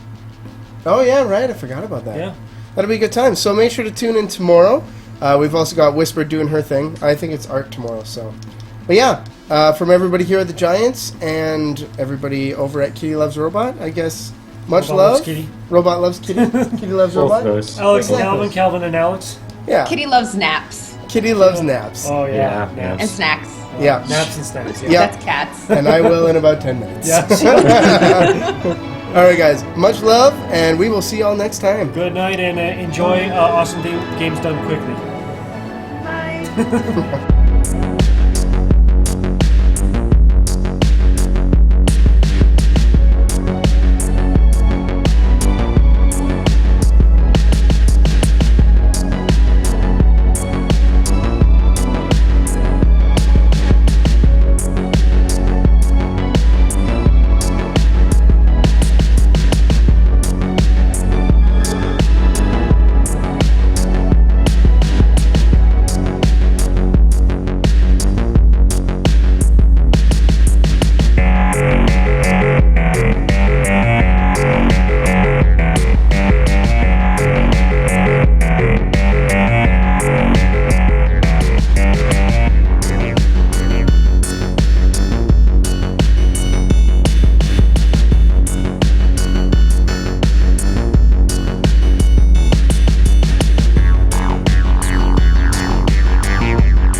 Oh, yeah, right. I forgot about that. Yeah. That'll be a good time. So make sure to tune in tomorrow. We've also got Whisper doing her thing. I think it's art tomorrow, so. But yeah, from everybody here at the Giants and everybody over at Kitty Loves Robot, I guess, much Robot love. loves Kitty. Robot loves Kitty. Kitty loves Both Robot. those. Alex and Exactly. Calvin and Alex. Yeah. Kitty loves naps Kitty loves naps. Oh yeah, Yeah, naps. and snacks. Yeah. Naps and snacks. Yeah. Yeah. That's cats. And I will in about 10 minutes. Yeah. All right, guys. Much love, and we will see y'all next time. Good night and enjoy Awesome Games Done Quickly. Bye.